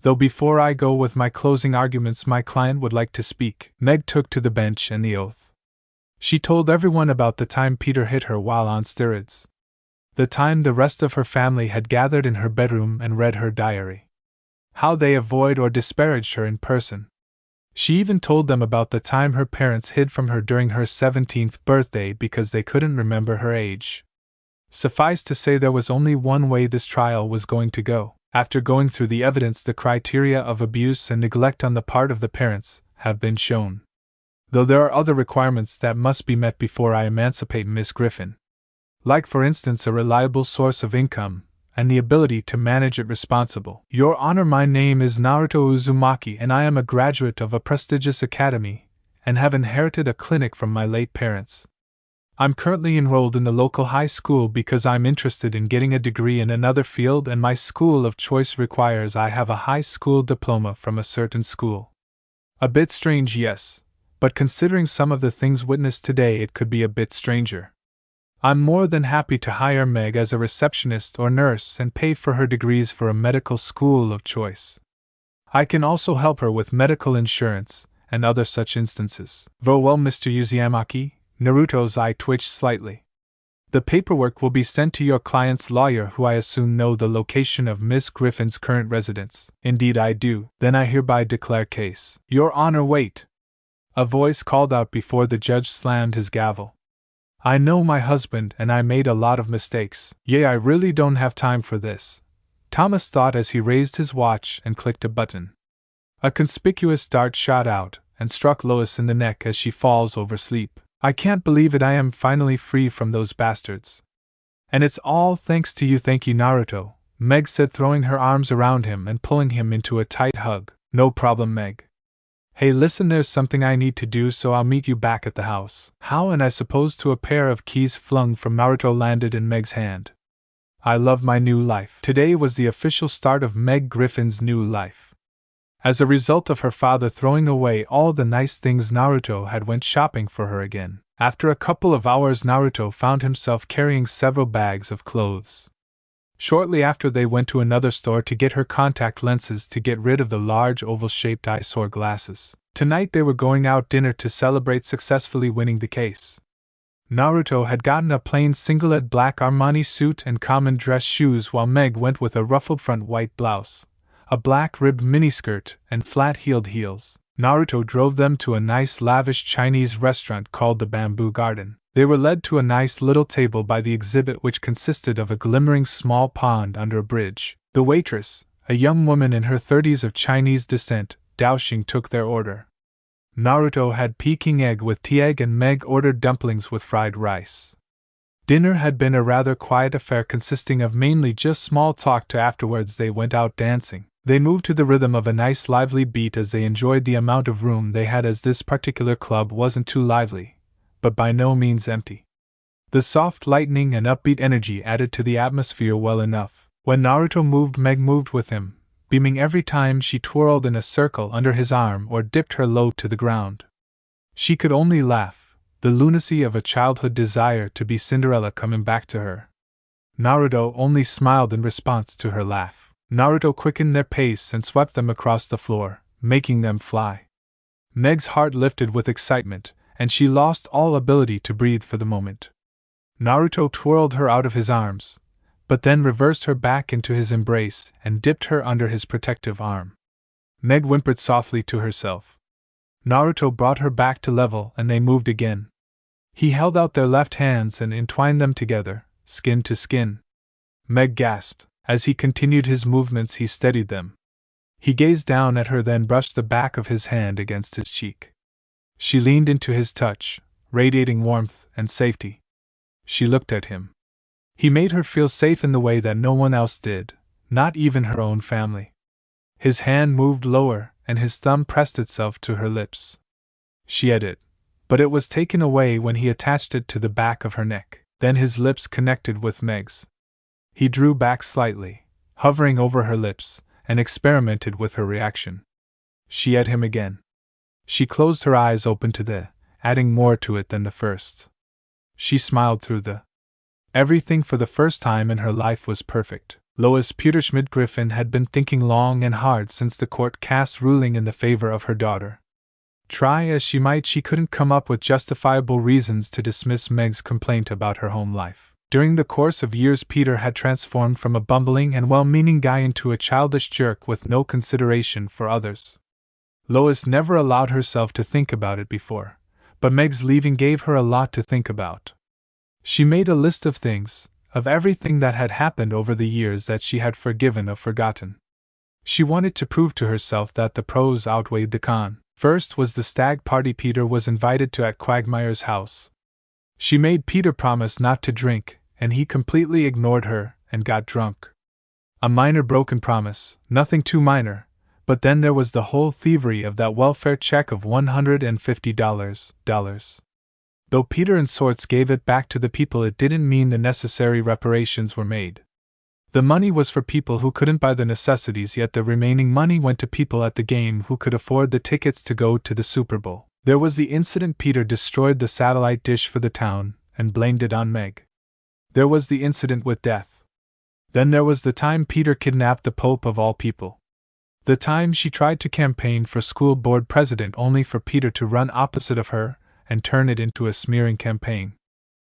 Though before I go with my closing arguments, my client would like to speak. Meg took to the bench and the oath. She told everyone about the time Peter hit her while on steroids. The time the rest of her family had gathered in her bedroom and read her diary. How they avoided or disparaged her in person. She even told them about the time her parents hid from her during her 17th birthday because they couldn't remember her age. Suffice to say, there was only one way this trial was going to go. After going through the evidence, the criteria of abuse and neglect on the part of the parents have been shown. Though there are other requirements that must be met before I emancipate Miss Griffin. Like, for instance, a reliable source of income, and the ability to manage it responsible. Your Honor, my name is Naruto Uzumaki, and I am a graduate of a prestigious academy, and have inherited a clinic from my late parents. I'm currently enrolled in the local high school because I'm interested in getting a degree in another field, and my school of choice requires I have a high school diploma from a certain school. A bit strange, yes. But considering some of the things witnessed today, it could be a bit stranger. I'm more than happy to hire Meg as a receptionist or nurse and pay for her degrees for a medical school of choice. I can also help her with medical insurance and other such instances. Very well, Mr. Uzumaki. Naruto's eye twitched slightly. The paperwork will be sent to your client's lawyer, who I assume know the location of Miss Griffin's current residence. Indeed I do. Then I hereby declare case. Your Honor, wait. A voice called out before the judge slammed his gavel. I know my husband, and I made a lot of mistakes. I really don't have time for this, Thomas thought as he raised his watch and clicked a button. A conspicuous dart shot out and struck Lois in the neck as she falls over asleep. I can't believe it, I am finally free from those bastards. And it's all thanks to you. Thank you, Naruto, Meg said, throwing her arms around him and pulling him into a tight hug. No problem, Meg. Hey, listen, there's something I need to do, so I'll meet you back at the house. How? And I suppose to a pair of keys flung from Naruto landed in Meg's hand. I love my new life. Today was the official start of Meg Griffin's new life. As a result of her father throwing away all the nice things, Naruto had went shopping for her again. After a couple of hours, Naruto found himself carrying several bags of clothes. Shortly after, they went to another store to get her contact lenses to get rid of the large oval-shaped eyesore glasses. Tonight they were going out dinner to celebrate successfully winning the case. Naruto had gotten a plain singlet black Armani suit and common dress shoes, while Meg went with a ruffled front white blouse, a black ribbed miniskirt, and flat-heeled heels. Naruto drove them to a nice lavish Chinese restaurant called the Bamboo Garden. They were led to a nice little table by the exhibit, which consisted of a glimmering small pond under a bridge. The waitress, a young woman in her 30s of Chinese descent, Daoxing, took their order. Naruto had Peking egg with tea egg and Meg ordered dumplings with fried rice. Dinner had been a rather quiet affair consisting of mainly just small talk till afterwards they went out dancing. They moved to the rhythm of a nice lively beat as they enjoyed the amount of room they had, as this particular club wasn't too lively, but by no means empty. The soft lightning and upbeat energy added to the atmosphere well enough. When Naruto moved, Meg moved with him, beaming every time she twirled in a circle under his arm or dipped her low to the ground. She could only laugh, the lunacy of a childhood desire to be Cinderella coming back to her. Naruto only smiled in response to her laugh. Naruto quickened their pace and swept them across the floor, making them fly. Meg's heart lifted with excitement, and she lost all ability to breathe for the moment. Naruto twirled her out of his arms, but then reversed her back into his embrace and dipped her under his protective arm. Meg whimpered softly to herself. Naruto brought her back to level and they moved again. He held out their left hands and entwined them together, skin to skin. Meg gasped. As he continued his movements, he steadied them. He gazed down at her, then brushed the back of his hand against his cheek. She leaned into his touch, radiating warmth and safety. She looked at him. He made her feel safe in the way that no one else did, not even her own family. His hand moved lower, and his thumb pressed itself to her lips. She had it, but it was taken away when he attached it to the back of her neck. Then his lips connected with Meg's. He drew back slightly, hovering over her lips, and experimented with her reaction. She had him again. She closed her eyes open to the, adding more to it than the first. She smiled through the. Everything for the first time in her life was perfect. Lois Peterschmidt Griffin had been thinking long and hard since the court cast ruling in the favor of her daughter. Try as she might, she couldn't come up with justifiable reasons to dismiss Meg's complaint about her home life. During the course of years, Peter had transformed from a bumbling and well-meaning guy into a childish jerk with no consideration for others. Lois never allowed herself to think about it before, but Meg's leaving gave her a lot to think about. She made a list of things, of everything that had happened over the years that she had forgiven or forgotten. She wanted to prove to herself that the pros outweighed the con. First was the stag party Peter was invited to at Quagmire's house. She made Peter promise not to drink, and he completely ignored her and got drunk. A minor broken promise, nothing too minor, but then there was the whole thievery of that welfare check of $150. Though Peter in sorts gave it back to the people, it didn't mean the necessary reparations were made. The money was for people who couldn't buy the necessities, yet the remaining money went to people at the game who could afford the tickets to go to the Super Bowl. There was the incident Peter destroyed the satellite dish for the town and blamed it on Meg. There was the incident with death. Then there was the time Peter kidnapped the Pope of all people. The time she tried to campaign for school board president only for Peter to run opposite of her and turn it into a smearing campaign.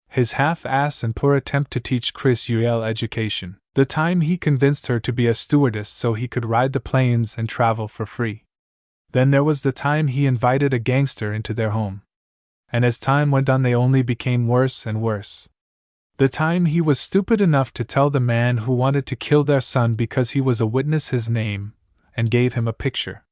His half-ass and poor attempt to teach Chris Yuel education. The time he convinced her to be a stewardess so he could ride the planes and travel for free. Then there was the time he invited a gangster into their home. And as time went on, they only became worse and worse. The time he was stupid enough to tell the man who wanted to kill their son because he was a witness his name, and gave him a picture.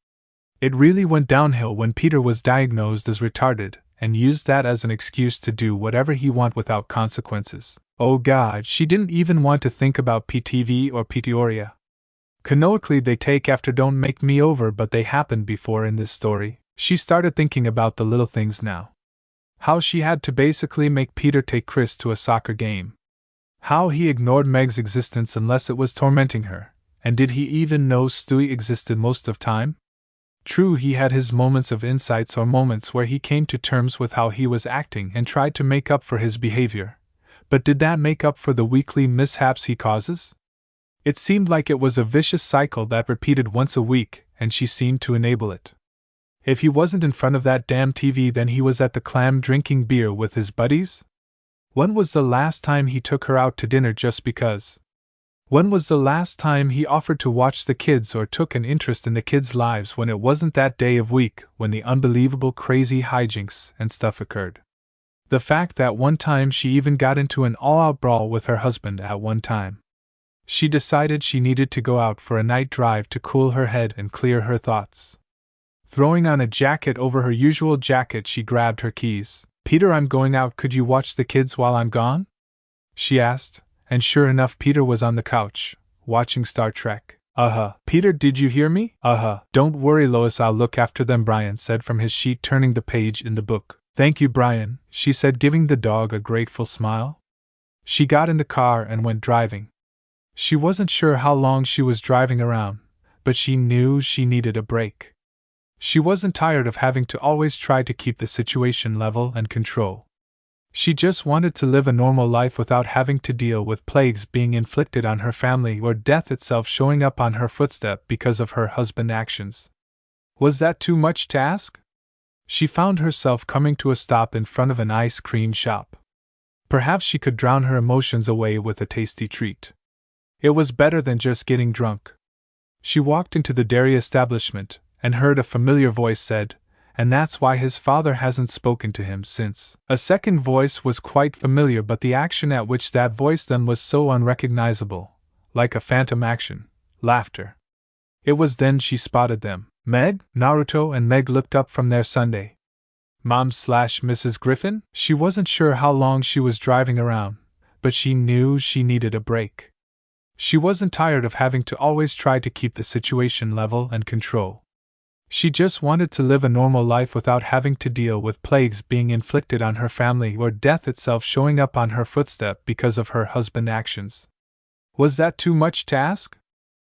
It really went downhill when Peter was diagnosed as retarded, and used that as an excuse to do whatever he wanted without consequences. Oh God, she didn't even want to think about PTV or Peoria. Canonically they take after Don't Make Me Over, but they happened before in this story. She started thinking about the little things now. How she had to basically make Peter take Chris to a soccer game. How he ignored Meg's existence unless it was tormenting her, and did he even know Stewie existed most of time? True, he had his moments of insights or moments where he came to terms with how he was acting and tried to make up for his behavior, but did that make up for the weekly mishaps he causes? It seemed like it was a vicious cycle that repeated once a week, and she seemed to enable it. If he wasn't in front of that damn TV, then he was at the clam drinking beer with his buddies? When was the last time he took her out to dinner just because? When was the last time he offered to watch the kids or took an interest in the kids' lives when it wasn't that day of week when the unbelievable crazy hijinks and stuff occurred? The fact that one time she even got into an all-out brawl with her husband at one time. She decided she needed to go out for a night drive to cool her head and clear her thoughts. Throwing on a jacket over her usual jacket, she grabbed her keys. "Peter, I'm going out. Could you watch the kids while I'm gone?" she asked, and sure enough, Peter was on the couch, watching Star Trek. Peter, did you hear me? Don't worry, Lois, I'll look after them, Brian said from his sheet, turning the page in the book. "Thank you, Brian," she said, giving the dog a grateful smile. She got in the car and went driving. She wasn't sure how long she was driving around, but she knew she needed a break. She wasn't tired of having to always try to keep the situation level and control. She just wanted to live a normal life without having to deal with plagues being inflicted on her family or death itself showing up on her footstep because of her husband's actions. Was that too much to ask? She found herself coming to a stop in front of an ice cream shop. Perhaps she could drown her emotions away with a tasty treat. It was better than just getting drunk. She walked into the dairy establishment and heard a familiar voice said, "And that's why his father hasn't spoken to him since." A second voice was quite familiar, but the action at which that voice then was so unrecognizable, like a phantom action, laughter. It was then she spotted them. Meg, Naruto and Meg looked up from their sundae. Mom/Mrs. Griffin? She wasn't sure how long she was driving around, but she knew she needed a break. She wasn't tired of having to always try to keep the situation level and control. She just wanted to live a normal life without having to deal with plagues being inflicted on her family or death itself showing up on her footstep because of her husband's actions. Was that too much to ask?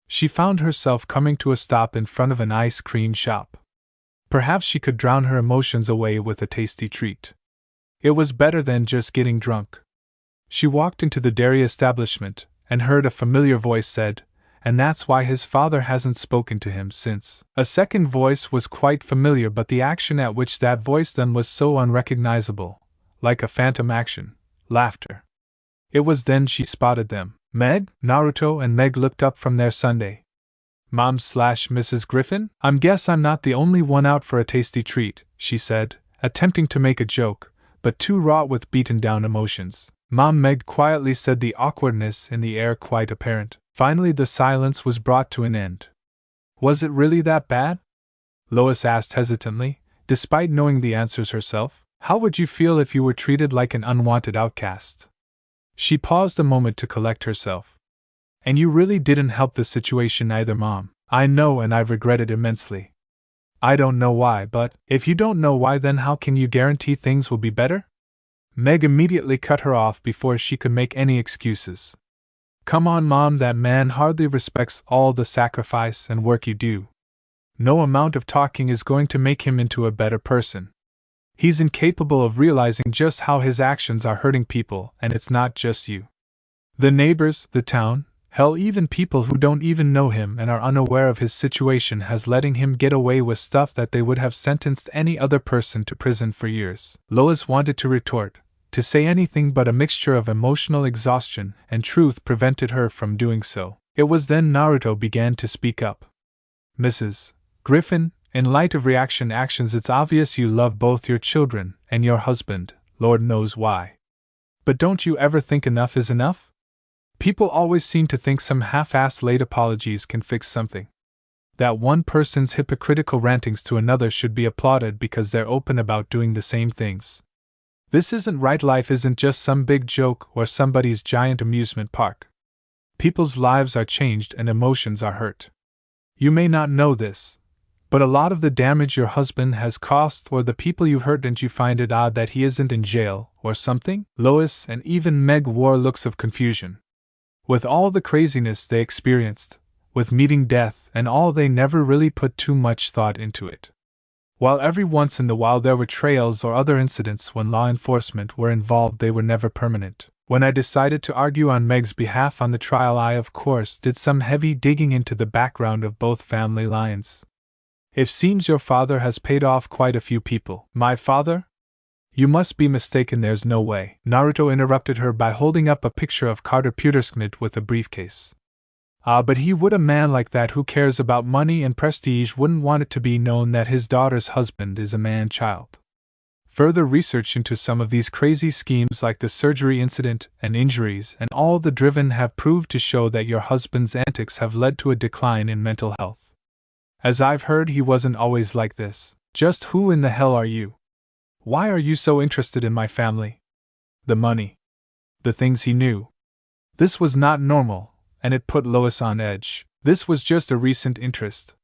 She found herself coming to a stop in front of an ice cream shop. Perhaps she could drown her emotions away with a tasty treat. It was better than just getting drunk. She walked into the dairy establishment and heard a familiar voice said, "And that's why his father hasn't spoken to him since." A second voice was quite familiar, but the action at which that voice then was so unrecognizable, like a phantom action, laughter. It was then she spotted them. Meg, Naruto and Meg looked up from their sundae. Mom/Mrs. Griffin? Guess I'm not the only one out for a tasty treat, she said, attempting to make a joke, but too wrought with beaten down emotions. Mom, Meg quietly said, the awkwardness in the air quite apparent. Finally the silence was brought to an end. Was it really that bad? Lois asked hesitantly, despite knowing the answers herself. How would you feel if you were treated like an unwanted outcast? She paused a moment to collect herself. And you really didn't help the situation either, Mom. I know, and I've regretted immensely. I don't know why, but if you don't know why, then how can you guarantee things will be better? Meg immediately cut her off before she could make any excuses. Come on, Mom, that man hardly respects all the sacrifice and work you do. No amount of talking is going to make him into a better person. He's incapable of realizing just how his actions are hurting people, and it's not just you. The neighbors, the town, hell, even people who don't even know him and are unaware of his situation has letting him get away with stuff that they would have sentenced any other person to prison for years. Lois wanted to retort, to say anything, but a mixture of emotional exhaustion and truth prevented her from doing so. It was then Naruto began to speak up. Mrs. Griffin, in light of reaction actions, it's obvious you love both your children and your husband, Lord knows why. But don't you ever think enough is enough? People always seem to think some half-assed late apologies can fix something. That one person's hypocritical rantings to another should be applauded because they're open about doing the same things. This isn't right. Life isn't just some big joke or somebody's giant amusement park. People's lives are changed and emotions are hurt. You may not know this, but a lot of the damage your husband has caused or the people you hurt, and you find it odd that he isn't in jail or something? Lois and even Meg wore looks of confusion. With all the craziness they experienced, with meeting death and all, they never really put too much thought into it. While every once in a while there were trails or other incidents when law enforcement were involved, they were never permanent. When I decided to argue on Meg's behalf on the trial, I of course did some heavy digging into the background of both family lines. It seems your father has paid off quite a few people. My father? You must be mistaken, there's no way. Naruto interrupted her by holding up a picture of Carter Pewtersmith with a briefcase. Ah, but he would. A man like that who cares about money and prestige wouldn't want it to be known that his daughter's husband is a man-child. Further research into some of these crazy schemes like the surgery incident and injuries and all the driven have proved to show that your husband's antics have led to a decline in mental health. As I've heard, he wasn't always like this. Just who in the hell are you? Why are you so interested in my family? The money. The things he knew. This was not normal, and it put Lois on edge. This was just a recent interest.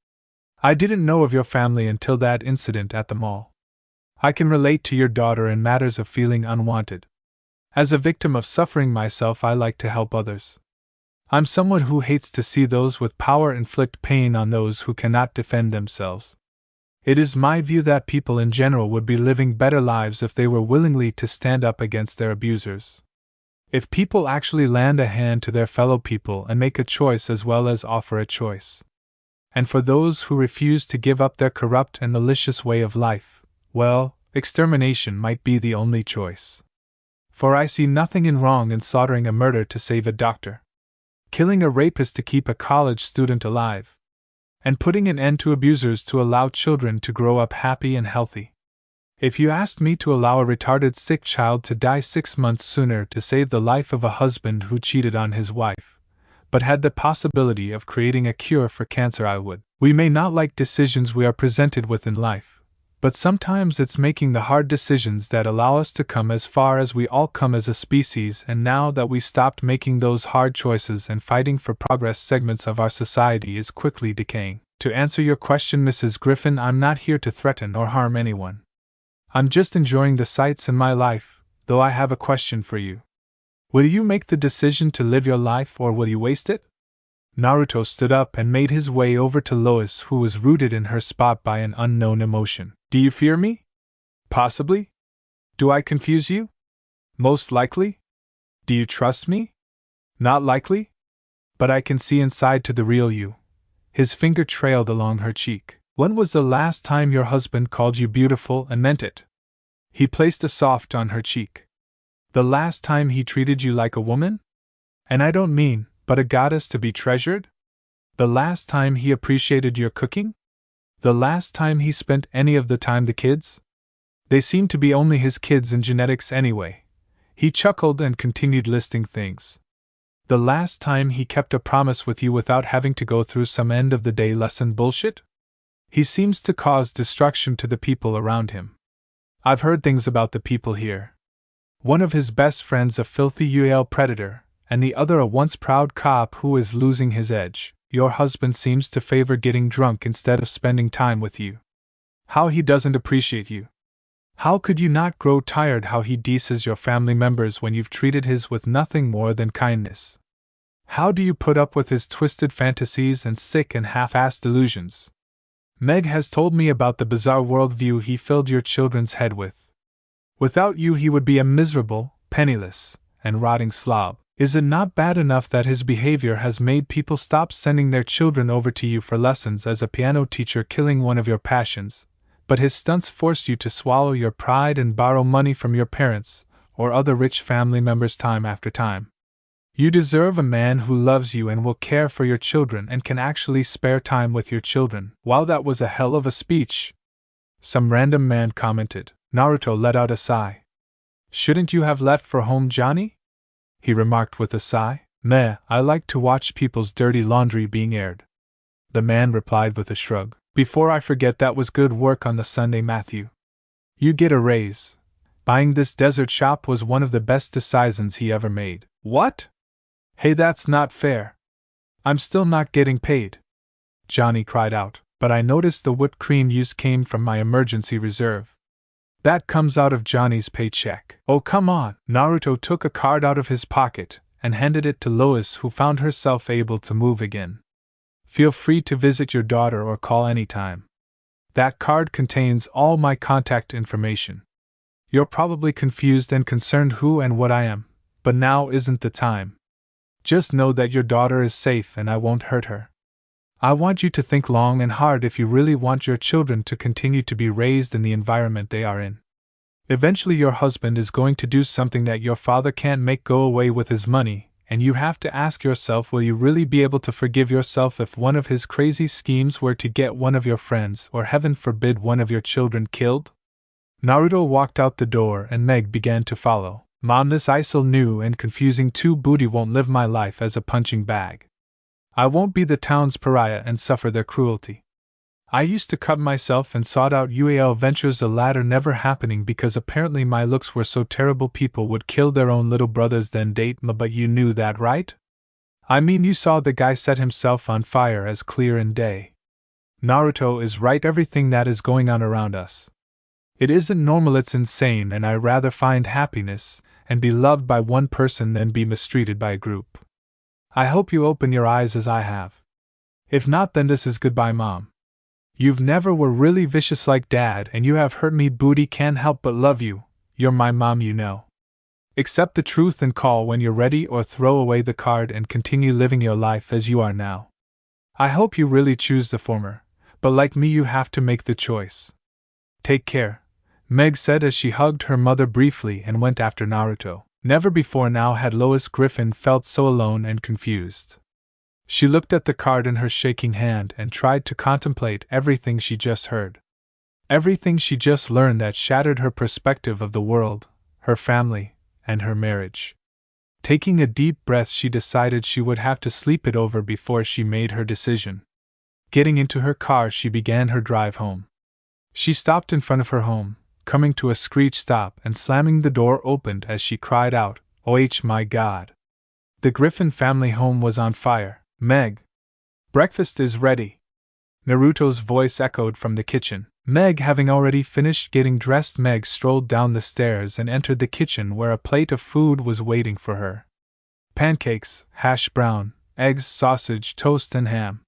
I didn't know of your family until that incident at the mall. I can relate to your daughter in matters of feeling unwanted. As a victim of suffering myself, I like to help others. I'm someone who hates to see those with power inflict pain on those who cannot defend themselves. It is my view that people in general would be living better lives if they were willingly to stand up against their abusers. If people actually lend a hand to their fellow people and make a choice as well as offer a choice. And for those who refuse to give up their corrupt and malicious way of life, well, extermination might be the only choice. For I see nothing wrong in slaughtering a murderer to save a doctor, killing a rapist to keep a college student alive, and putting an end to abusers to allow children to grow up happy and healthy. If you asked me to allow a retarded sick child to die 6 months sooner to save the life of a husband who cheated on his wife, but had the possibility of creating a cure for cancer, I would. We may not like decisions we are presented with in life, but sometimes it's making the hard decisions that allow us to come as far as we all come as a species, and now that we stopped making those hard choices and fighting for progress, segments of our society is quickly decaying. To answer your question, Mrs. Griffin, I'm not here to threaten or harm anyone. I'm just enjoying the sights in my life, though I have a question for you. Will you make the decision to live your life or will you waste it? Naruto stood up and made his way over to Lois, who was rooted in her spot by an unknown emotion. Do you fear me? Possibly. Do I confuse you? Most likely. Do you trust me? Not likely. But I can see inside to the real you. His finger trailed along her cheek. When was the last time your husband called you beautiful and meant it? He placed a soft on her cheek. The last time he treated you like a woman? And I don't mean, but a goddess to be treasured? The last time he appreciated your cooking? The last time he spent any of the time the kids? They seem to be only his kids in genetics anyway. He chuckled and continued listing things. The last time he kept a promise with you without having to go through some end-of-the-day lesson bullshit? He seems to cause destruction to the people around him. I've heard things about the people here. One of his best friends a filthy UL predator, and the other a once proud cop who is losing his edge. Your husband seems to favor getting drunk instead of spending time with you. How he doesn't appreciate you. How could you not grow tired how he deases your family members when you've treated his with nothing more than kindness? How do you put up with his twisted fantasies and sick and half-assed delusions? Meg has told me about the bizarre worldview he filled your children's head with. Without you he would be a miserable, penniless, and rotting slob. Is it not bad enough that his behavior has made people stop sending their children over to you for lessons as a piano teacher, killing one of your passions, but his stunts forced you to swallow your pride and borrow money from your parents or other rich family members time after time? You deserve a man who loves you and will care for your children and can actually spare time with your children. Wow, that was a hell of a speech, some random man commented. Naruto let out a sigh. Shouldn't you have left for home, Johnny? He remarked with a sigh. Meh, I like to watch people's dirty laundry being aired. The man replied with a shrug. Before I forget, that was good work on the Sunday, Matthew. You get a raise. Buying this desert shop was one of the best decisions he ever made. What? Hey, that's not fair. I'm still not getting paid, Johnny cried out, but I noticed the whipped cream used came from my emergency reserve. That comes out of Johnny's paycheck. Oh, come on. Naruto took a card out of his pocket and handed it to Lois, who found herself able to move again. Feel free to visit your daughter or call anytime. That card contains all my contact information. You're probably confused and concerned who and what I am, but now isn't the time. Just know that your daughter is safe and I won't hurt her. I want you to think long and hard if you really want your children to continue to be raised in the environment they are in. Eventually, your husband is going to do something that your father can't make go away with his money, and you have to ask yourself, will you really be able to forgive yourself if one of his crazy schemes were to get one of your friends, or heaven forbid, one of your children killed? Naruto walked out the door and Meg began to follow. Mom, this ISIL new and confusing too booty won't live my life as a punching bag. I won't be the town's pariah and suffer their cruelty. I used to cut myself and sought out UAL ventures, the latter never happening because apparently my looks were so terrible people would kill their own little brothers then date me. But you knew that, right? I mean, you saw the guy set himself on fire as clear in day. Naruto is right, everything that is going on around us. It isn't normal, it's insane, and I rather find happiness and be loved by one person than be mistreated by a group. I hope you open your eyes as I have. If not, then this is goodbye, Mom. You've never were really vicious like Dad, and you have hurt me, booty, can't help but love you. You're my mom, you know. Accept the truth and call when you're ready, or throw away the card and continue living your life as you are now. I hope you really choose the former, but like me you have to make the choice. Take care, Meg said as she hugged her mother briefly and went after Naruto. Never before now had Lois Griffin felt so alone and confused. She looked at the card in her shaking hand and tried to contemplate everything she just heard. Everything she just learned that shattered her perspective of the world, her family, and her marriage. Taking a deep breath, she decided she would have to sleep it over before she made her decision. Getting into her car, she began her drive home. She stopped in front of her home, coming to a screech stop and slamming the door opened as she cried out, "Oh my God!" The Griffin family home was on fire. Meg! Breakfast is ready! Naruto's voice echoed from the kitchen. Meg having already finished getting dressed, Meg strolled down the stairs and entered the kitchen where a plate of food was waiting for her. Pancakes, hash brown, eggs, sausage, toast, and ham.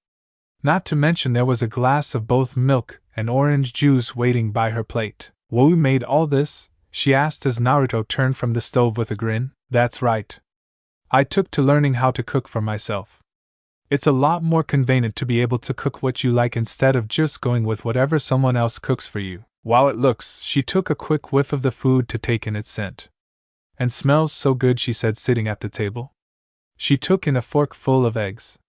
Not to mention there was a glass of both milk and orange juice waiting by her plate. "Who made all this?" she asked as Naruto turned from the stove with a grin. "That's right. I took to learning how to cook for myself. It's a lot more convenient to be able to cook what you like instead of just going with whatever someone else cooks for you. Wow, it looks," she took a quick whiff of the food to take in its scent. "And smells so good," she said, sitting at the table. She took in a fork full of eggs.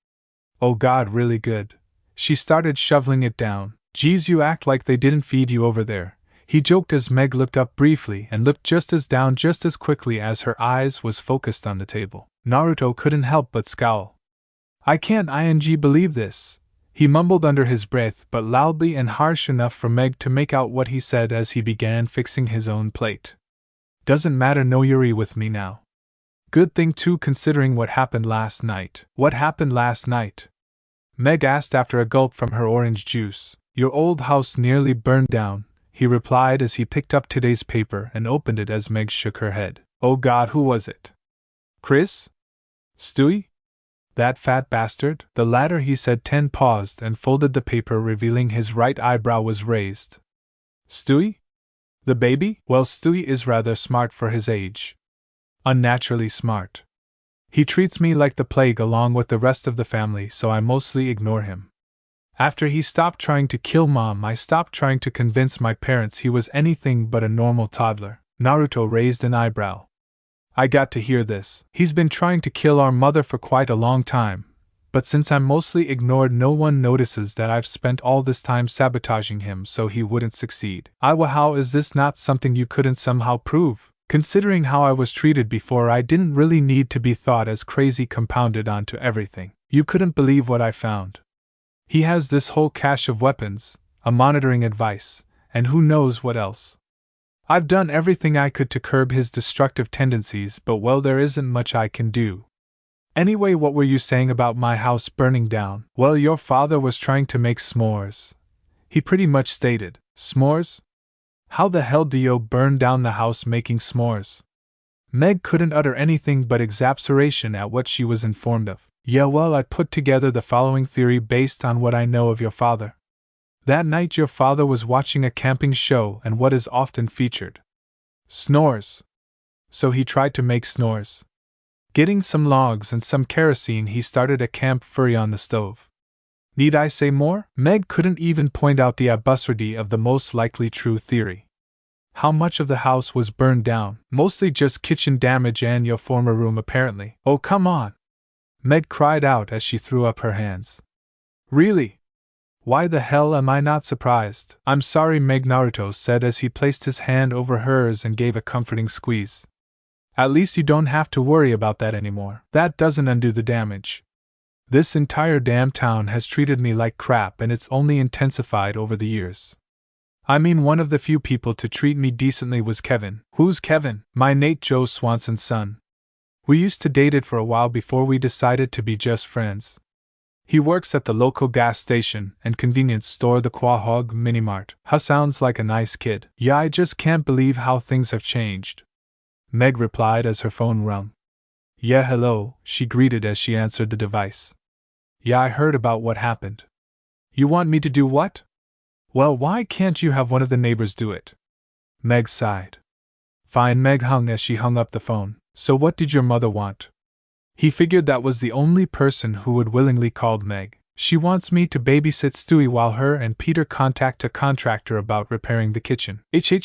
"Oh God, really good." She started shoveling it down. "Geez, you act like they didn't feed you over there," he joked as Meg looked up briefly and looked just as down just as quickly as her eyes was focused on the table. Naruto couldn't help but scowl. "I can't believe this," he mumbled under his breath, but loudly and harsh enough for Meg to make out what he said as he began fixing his own plate. "Doesn't matter, no Yuri with me now. Good thing too, considering what happened last night." "What happened last night?" Meg asked after a gulp from her orange juice. "Your old house nearly burned down," he replied as he picked up today's paper and opened it as Meg shook her head. "Oh God, who was it? Chris? Stewie? That fat bastard?" The latter, he said. Ten paused and folded the paper, revealing his right eyebrow was raised. "Stewie? The baby? Well, Stewie is rather smart for his age. Unnaturally smart. He treats me like the plague along with the rest of the family, so I mostly ignore him. After he stopped trying to kill Mom, I stopped trying to convince my parents he was anything but a normal toddler." Naruto raised an eyebrow. "I got to hear this. He's been trying to kill our mother for quite a long time, but since I'm mostly ignored, no one notices that I've spent all this time sabotaging him so he wouldn't succeed." "Well, how is this not something you couldn't somehow prove? Considering how I was treated before, I didn't really need to be thought as crazy compounded onto everything. You couldn't believe what I found. He has this whole cache of weapons, a monitoring device, and who knows what else. I've done everything I could to curb his destructive tendencies, but well, there isn't much I can do. Anyway, what were you saying about my house burning down?" "Well, your father was trying to make s'mores," he pretty much stated. "S'mores? How the hell do you burn down the house making s'mores?" Meg couldn't utter anything but exasperation at what she was informed of. "Yeah, well, I put together the following theory based on what I know of your father. That night your father was watching a camping show and what is often featured. S'nores. So he tried to make s'nores. Getting some logs and some kerosene, he started a camp fire on the stove. Need I say more? Meg couldn't even point out the absurdity of the most likely true theory. How much of the house was burned down? Mostly just kitchen damage and your former room, apparently. Oh, come on! Meg cried out as she threw up her hands. Really? Why the hell am I not surprised? I'm sorry, Meg, Naruto said as he placed his hand over hers and gave a comforting squeeze. At least you don't have to worry about that anymore. That doesn't undo the damage. This entire damn town has treated me like crap, and it's only intensified over the years. I mean, one of the few people to treat me decently was Kevin. Who's Kevin? My Nate Joe Swanson's son. We used to date it for a while before we decided to be just friends. He works at the local gas station and convenience store, the Quahog Mini Mart. Sounds like a nice kid. Yeah, I just can't believe how things have changed. Meg replied as her phone rung. Yeah, hello, she greeted as she answered the device. Yeah, I heard about what happened. You want me to do what? Well, why can't you have one of the neighbors do it? Meg sighed. Fine, Meg hung as she hung up the phone. So what did your mother want? He figured that was the only person who would willingly call Meg. She wants me to babysit Stewie while her and Peter contact a contractor about repairing the kitchen.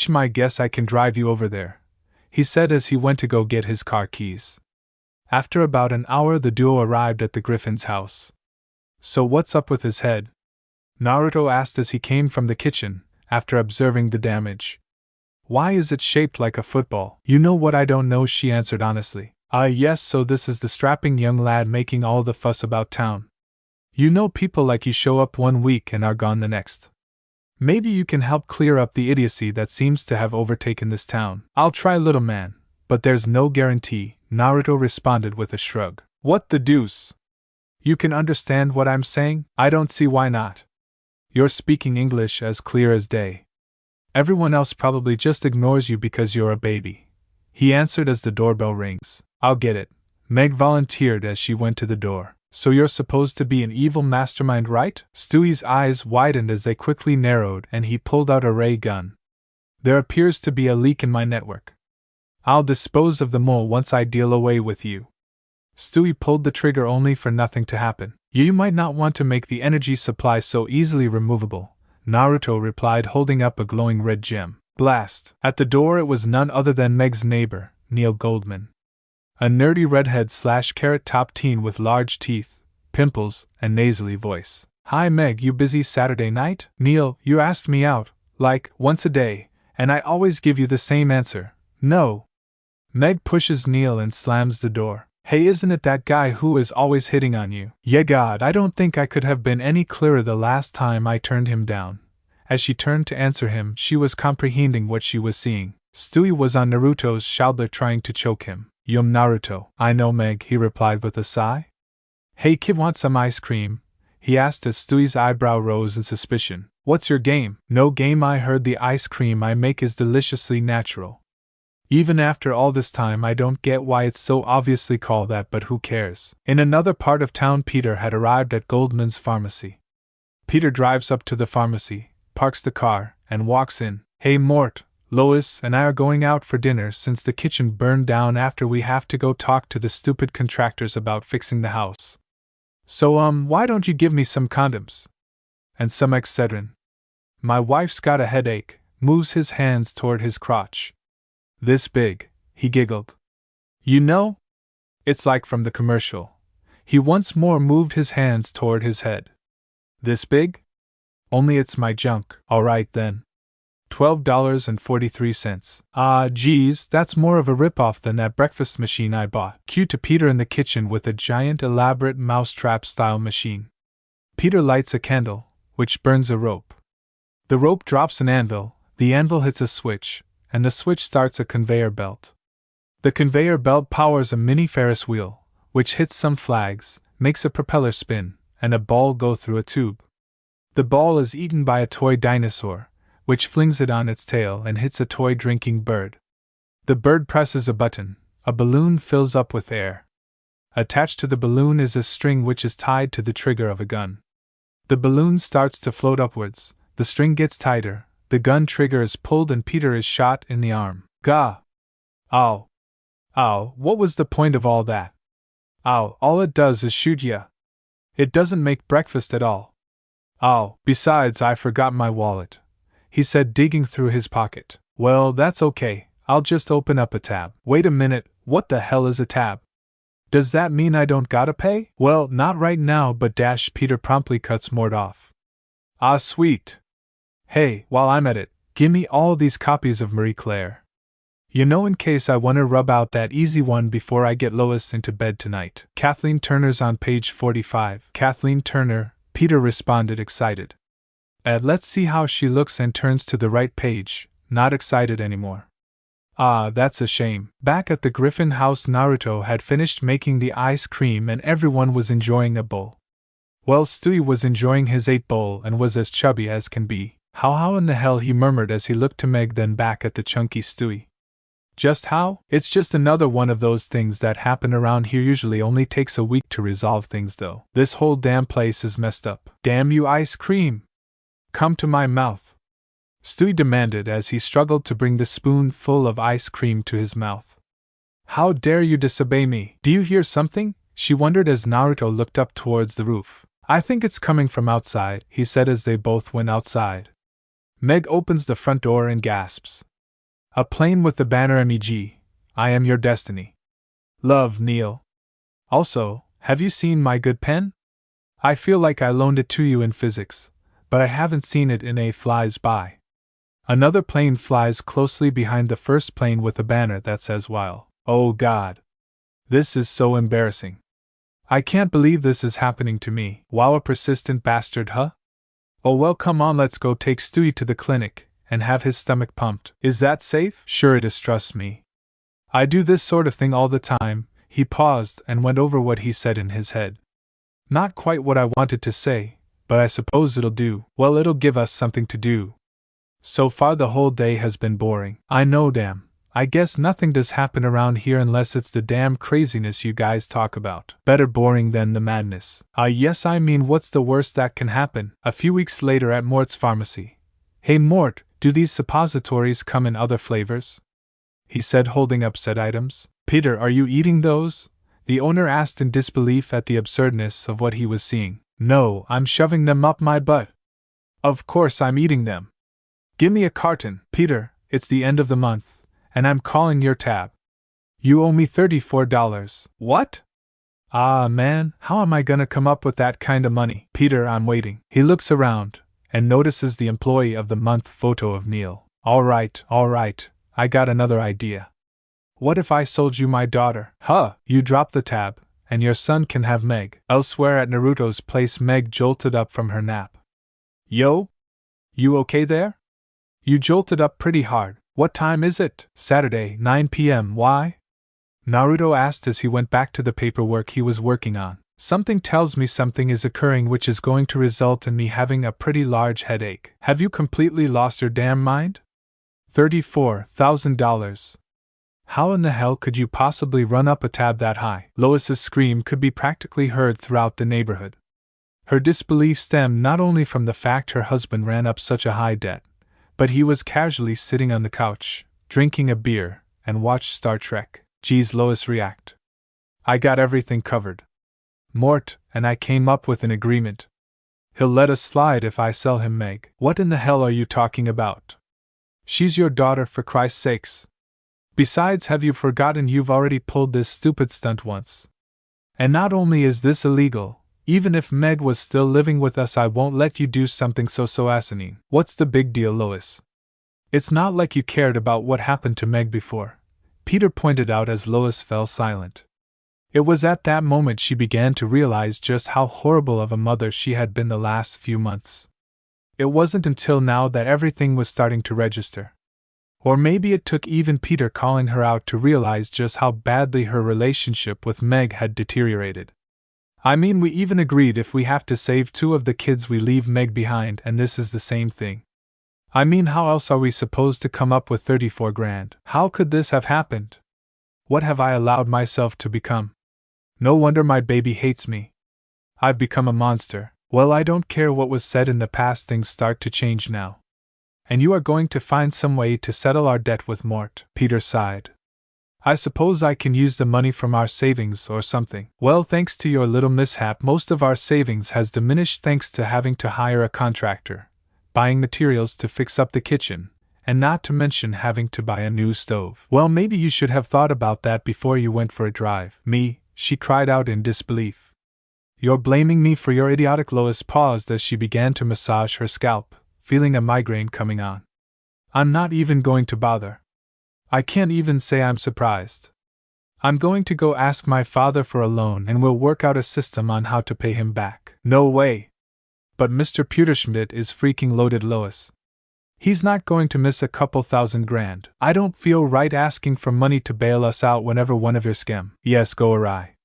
My guess I can drive you over there, he said as he went to go get his car keys. After about an hour, the duo arrived at the Griffin's house. So what's up with his head? Naruto asked as he came from the kitchen, after observing the damage. Why is it shaped like a football? You know what, I don't know, she answered honestly. Yes, so this is the strapping young lad making all the fuss about town. You know, people like you show up one week and are gone the next. Maybe you can help clear up the idiocy that seems to have overtaken this town. I'll try, little man, but there's no guarantee, Naruto responded with a shrug. What the deuce? You can understand what I'm saying? I don't see why not. You're speaking English as clear as day. Everyone else probably just ignores you because you're a baby, he answered as the doorbell rings. I'll get it, Meg volunteered as she went to the door. So you're supposed to be an evil mastermind, right? Stewie's eyes widened as they quickly narrowed and he pulled out a ray gun. There appears to be a leak in my network. I'll dispose of the mole once I deal away with you. Stewie pulled the trigger only for nothing to happen. You might not want to make the energy supply so easily removable, Naruto replied, holding up a glowing red gem. Blast! At the door it was none other than Meg's neighbor, Neil Goldman. A nerdy redhead / carrot top teen with large teeth, pimples, and nasally voice. Hi Meg, you busy Saturday night? Neil, you asked me out, like, once a day, and I always give you the same answer, no. Meg pushes Neil and slams the door. Hey, isn't it that guy who is always hitting on you? Yeah, God, I don't think I could have been any clearer the last time I turned him down. As she turned to answer him, she was comprehending what she was seeing. Stewie was on Naruto's shoulder trying to choke him. Yum, Naruto. I know, Meg, he replied with a sigh. Hey kid, want some ice cream? He asked as Stewie's eyebrow rose in suspicion. What's your game? No game, I heard the ice cream I make is deliciously natural. Even after all this time, I don't get why it's so obviously called that, but who cares? In another part of town, Peter had arrived at Goldman's pharmacy. Peter drives up to the pharmacy, parks the car, and walks in. Hey Mort, Lois and I are going out for dinner since the kitchen burned down after we have to go talk to the stupid contractors about fixing the house. So why don't you give me some condoms? And some Excedrin. My wife's got a headache, moves his hands toward his crotch. This big, he giggled. You know? It's like from the commercial. He once more moved his hands toward his head. This big? Only it's my junk. Alright then. $12.43. Geez, that's more of a ripoff than that breakfast machine I bought. Cue to Peter in the kitchen with a giant elaborate mousetrap-style machine. Peter lights a candle, which burns a rope. The rope drops an anvil, the anvil hits a switch, and the switch starts a conveyor belt. The conveyor belt powers a mini Ferris wheel, which hits some flags, makes a propeller spin, and a ball go through a tube. The ball is eaten by a toy dinosaur, which flings it on its tail and hits a toy drinking bird. The bird presses a button, a balloon fills up with air. Attached to the balloon is a string which is tied to the trigger of a gun. The balloon starts to float upwards, the string gets tighter, the gun trigger is pulled and Peter is shot in the arm. Gah! Ow! Ow, what was the point of all that? Ow, all it does is shoot ya. It doesn't make breakfast at all. Oh, besides, I forgot my wallet, he said, digging through his pocket. Well, that's okay, I'll just open up a tab. Wait a minute, what the hell is a tab? Does that mean I don't gotta pay? Well, not right now, but Peter promptly cuts Mort off. Ah, sweet. Hey, while I'm at it, gimme all these copies of Marie Claire. You know, in case I wanna rub out that easy one before I get Lois into bed tonight. Kathleen Turner's on page 45. Kathleen Turner, Peter responded, excited. Let's see how she looks, and turns to the right page, not excited anymore. Ah, that's a shame. Back at the Griffin house, Naruto had finished making the ice cream and everyone was enjoying a bowl. Well, Stewie was enjoying his 8 bowl and was as chubby as can be. How in the hell, he murmured as he looked to Meg, then back at the chunky Stewie. Just how? It's just another one of those things that happen around here. Usually only takes a week to resolve things though. This whole damn place is messed up. Damn you, ice cream! Come to my mouth, Stewie demanded as he struggled to bring the spoonful of ice cream to his mouth. How dare you disobey me? Do you hear something? She wondered as Naruto looked up towards the roof. I think it's coming from outside, he said as they both went outside. Meg opens the front door and gasps. A plane with the banner MEG, I am your destiny. Love, Neil. Also, have you seen my good pen? I feel like I loaned it to you in physics, but I haven't seen it in A Flies By. Another plane flies closely behind the first plane with a banner that says While. Oh God. This is so embarrassing. I can't believe this is happening to me. Wow, a persistent bastard, huh? Oh well, come on, let's go take Stewie to the clinic and have his stomach pumped. Is that safe? Sure it is, trust me. I do this sort of thing all the time. He paused and went over what he said in his head. Not quite what I wanted to say, but I suppose it'll do. Well, it'll give us something to do. So far the whole day has been boring. I know, damn. I guess nothing does happen around here unless it's the damn craziness you guys talk about. Better boring than the madness. Yes, I mean, what's the worst that can happen? A few weeks later at Mort's pharmacy. Hey Mort, do these suppositories come in other flavors? He said, holding up said items. Peter, are you eating those? The owner asked in disbelief at the absurdness of what he was seeing. No, I'm shoving them up my butt. Of course I'm eating them. Give me a carton. Peter, it's the end of the month, and I'm calling your tab. You owe me $34. What? Ah man, how am I gonna come up with that kind of money? Peter, I'm waiting. He looks around, and notices the employee of the month photo of Neil. Alright, I got another idea. What if I sold you my daughter? Huh, you drop the tab, and your son can have Meg. Elsewhere at Naruto's place, Meg jolted up from her nap. Yo? You okay there? You jolted up pretty hard. What time is it? Saturday, 9 p.m. Why? Naruto asked as he went back to the paperwork he was working on. Something tells me something is occurring which is going to result in me having a pretty large headache. Have you completely lost your damn mind? $34,000. How in the hell could you possibly run up a tab that high? Lois's scream could be practically heard throughout the neighborhood. Her disbelief stemmed not only from the fact her husband ran up such a high debt, but he was casually sitting on the couch, drinking a beer, and watched Star Trek. Geez, Lois react. I got everything covered. Mort and I came up with an agreement. He'll let us slide if I sell him Meg. What in the hell are you talking about? She's your daughter, for Christ's sakes. Besides, have you forgotten you've already pulled this stupid stunt once? And not only is this illegal, even if Meg was still living with us, I won't let you do something so asinine. What's the big deal, Lois? It's not like you cared about what happened to Meg before, Peter pointed out as Lois fell silent. It was at that moment she began to realize just how horrible of a mother she had been the last few months. It wasn't until now that everything was starting to register. Or maybe it took even Peter calling her out to realize just how badly her relationship with Meg had deteriorated. I mean, we even agreed if we have to save 2 of the kids we leave Meg behind, and this is the same thing. I mean, how else are we supposed to come up with 34 grand? How could this have happened? What have I allowed myself to become? No wonder my baby hates me. I've become a monster. Well, I don't care what was said in the past, things start to change now. And you are going to find some way to settle our debt with Mort. Peter sighed. I suppose I can use the money from our savings or something. Well, thanks to your little mishap, most of our savings has diminished thanks to having to hire a contractor, buying materials to fix up the kitchen, and not to mention having to buy a new stove. Well, maybe you should have thought about that before you went for a drive. Me? She cried out in disbelief. You're blaming me for your idiotic. Lois paused as she began to massage her scalp, feeling a migraine coming on. I'm not even going to bother. I can't even say I'm surprised. I'm going to go ask my father for a loan and we'll work out a system on how to pay him back. No way. But Mr. Pewterschmidt is freaking loaded, Lois. He's not going to miss a couple $1,000. I don't feel right asking for money to bail us out whenever one of your scam. Yes, go awry.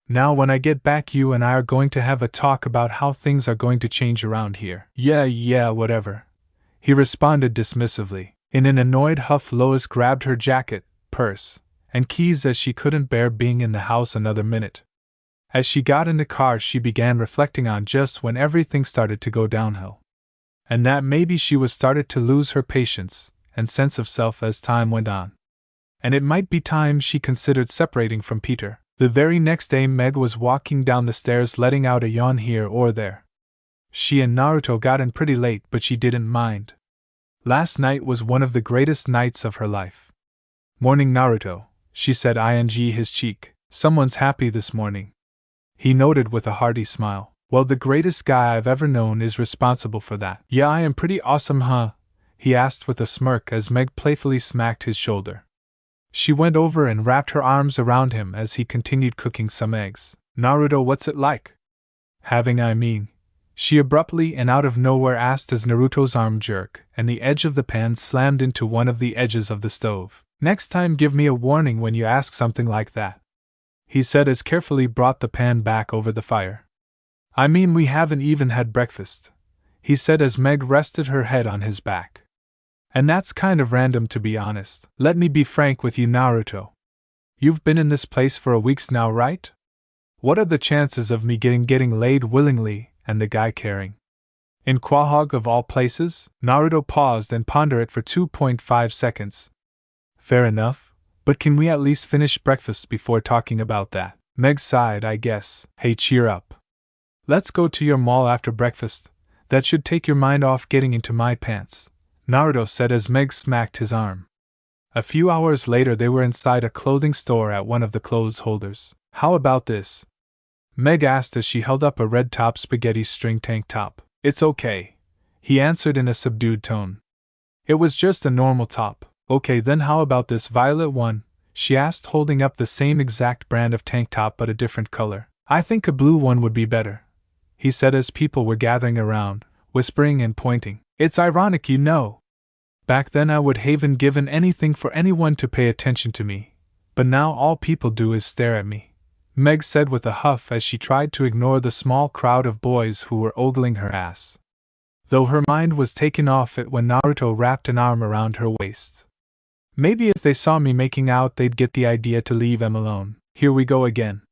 Now when I get back, you and I are going to have a talk about how things are going to change around here. Yeah, whatever. He responded dismissively. In an annoyed huff, Lois grabbed her jacket, purse, and keys as she couldn't bear being in the house another minute. As she got in the car, she began reflecting on just when everything started to go downhill. And that maybe she was started to lose her patience and sense of self as time went on. And it might be time she considered separating from Peter. The very next day, Meg was walking down the stairs letting out a yawn here or there. She and Naruto got in pretty late, but she didn't mind. Last night was one of the greatest nights of her life. Morning, Naruto, she said, his cheek. Someone's happy this morning. He noted with a hearty smile. Well, the greatest guy I've ever known is responsible for that. Yeah, I am pretty awesome, huh? He asked with a smirk as Meg playfully smacked his shoulder. She went over and wrapped her arms around him as he continued cooking some eggs. Naruto, what's it like? She abruptly and out of nowhere asked as Naruto's arm jerked, and the edge of the pan slammed into one of the edges of the stove. Next time give me a warning when you ask something like that, he said as carefully brought the pan back over the fire. We haven't even had breakfast, he said as Meg rested her head on his back. And that's kind of random, to be honest. Let me be frank with you, Naruto. You've been in this place for a week now, right? What are the chances of me getting laid willingly and the guy caring? In Quahog of all places? Naruto paused and pondered it for 2.5 seconds. Fair enough, but can we at least finish breakfast before talking about that? Meg sighed, I guess. Hey, cheer up. Let's go to your mall after breakfast. That should take your mind off getting into my pants, Naruto said as Meg smacked his arm. A few hours later, they were inside a clothing store at one of the clothes holders. How about this? Meg asked as she held up a red-top spaghetti string tank top. It's okay, he answered in a subdued tone. It was just a normal top. Okay, then how about this violet one? She asked, holding up the same exact brand of tank top but a different color. I think a blue one would be better, he said as people were gathering around, whispering and pointing. It's ironic, you know. Back then I would have given anything for anyone to pay attention to me, but now all people do is stare at me, Meg said with a huff as she tried to ignore the small crowd of boys who were ogling her ass. Though her mind was taken off it when Naruto wrapped an arm around her waist. Maybe if they saw me making out they'd get the idea to leave him alone. Here we go again,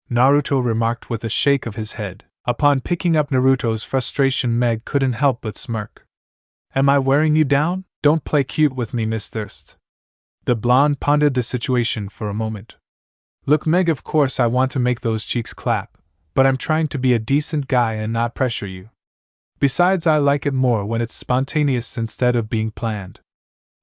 Naruto remarked with a shake of his head. Upon picking up Naruto's frustration, Meg couldn't help but smirk. Am I wearing you down? Don't play cute with me, Miss Thirst. The blonde pondered the situation for a moment. Look, Meg, of course I want to make those cheeks clap, but I'm trying to be a decent guy and not pressure you. Besides, I like it more when it's spontaneous instead of being planned.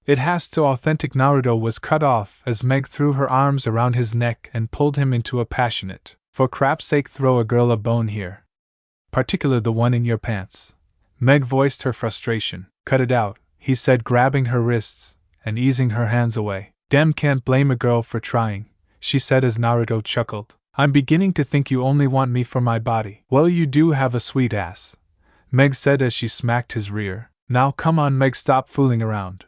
It has to. Authentic. Naruto was cut off as Meg threw her arms around his neck and pulled him into a passionate, for crap's sake, throw a girl a bone here. Particular the one in your pants. Meg voiced her frustration. Cut it out, he said, grabbing her wrists and easing her hands away. Damn, can't blame a girl for trying, she said as Naruto chuckled. I'm beginning to think you only want me for my body. Well, you do have a sweet ass, Meg said as she smacked his rear. Now come on, Meg, stop fooling around.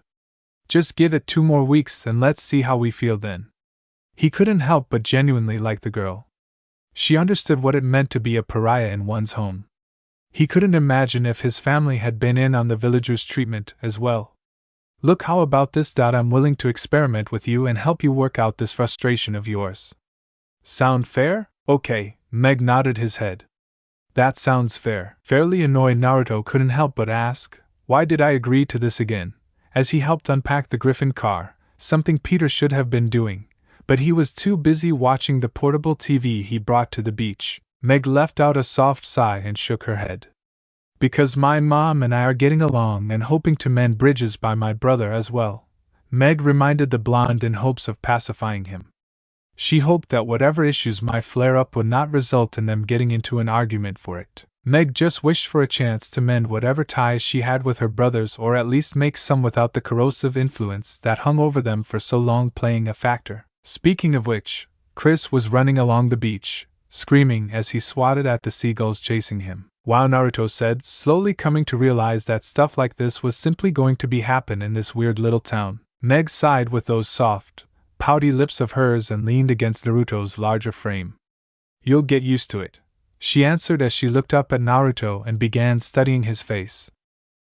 Just give it 2 more weeks and let's see how we feel then. He couldn't help but genuinely like the girl. She understood what it meant to be a pariah in one's home. He couldn't imagine if his family had been in on the villagers' treatment as well. Look, how about this? I'm willing to experiment with you and help you work out this frustration of yours. Sound fair? Okay, Meg nodded his head. That sounds fair. Fairly annoyed, Naruto couldn't help but ask, why did I agree to this again? As he helped unpack the Griffin car, something Peter should have been doing, but he was too busy watching the portable TV he brought to the beach. Meg left out a soft sigh and shook her head. Because my mom and I are getting along and hoping to mend bridges by my brother as well, Meg reminded the blonde in hopes of pacifying him. She hoped that whatever issues might flare up would not result in them getting into an argument for it. Meg just wished for a chance to mend whatever ties she had with her brothers, or at least make some without the corrosive influence that hung over them for so long playing a factor. Speaking of which, Chris was running along the beach, screaming as he swatted at the seagulls chasing him. Wow, Naruto said, slowly coming to realize that stuff like this was simply going to be happen in this weird little town. Meg sighed with those soft, pouty lips of hers and leaned against Naruto's larger frame. You'll get used to it, she answered as she looked up at Naruto and began studying his face.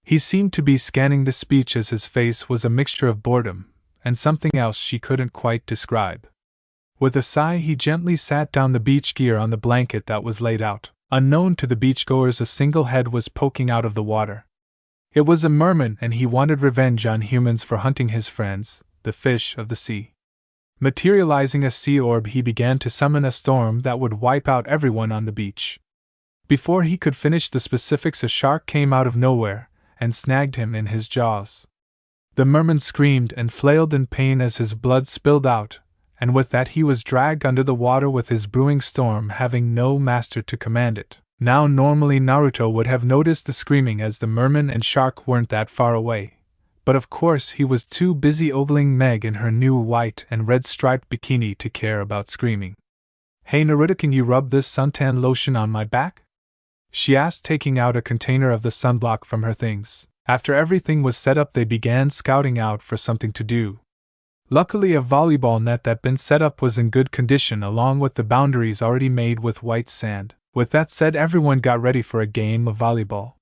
He seemed to be scanning the speech as his face was a mixture of boredom and something else she couldn't quite describe. With a sigh, he gently sat down the beach gear on the blanket that was laid out. Unknown to the beachgoers, a single head was poking out of the water. It was a merman, and he wanted revenge on humans for hunting his friends, the fish of the sea. Materializing a sea orb, he began to summon a storm that would wipe out everyone on the beach. Before he could finish the specifics, a shark came out of nowhere and snagged him in his jaws. The merman screamed and flailed in pain as his blood spilled out, and with that he was dragged under the water with his brewing storm, having no master to command it. Now normally Naruto would have noticed the screaming as the merman and shark weren't that far away, but of course he was too busy ogling Meg in her new white and red striped bikini to care about screaming. Hey Naruto, can you rub this suntan lotion on my back? She asked, taking out a container of the sunblock from her things. After everything was set up, they began scouting out for something to do. Luckily, a volleyball net that been set up was in good condition, along with the boundaries already made with white sand. With that said, everyone got ready for a game of volleyball.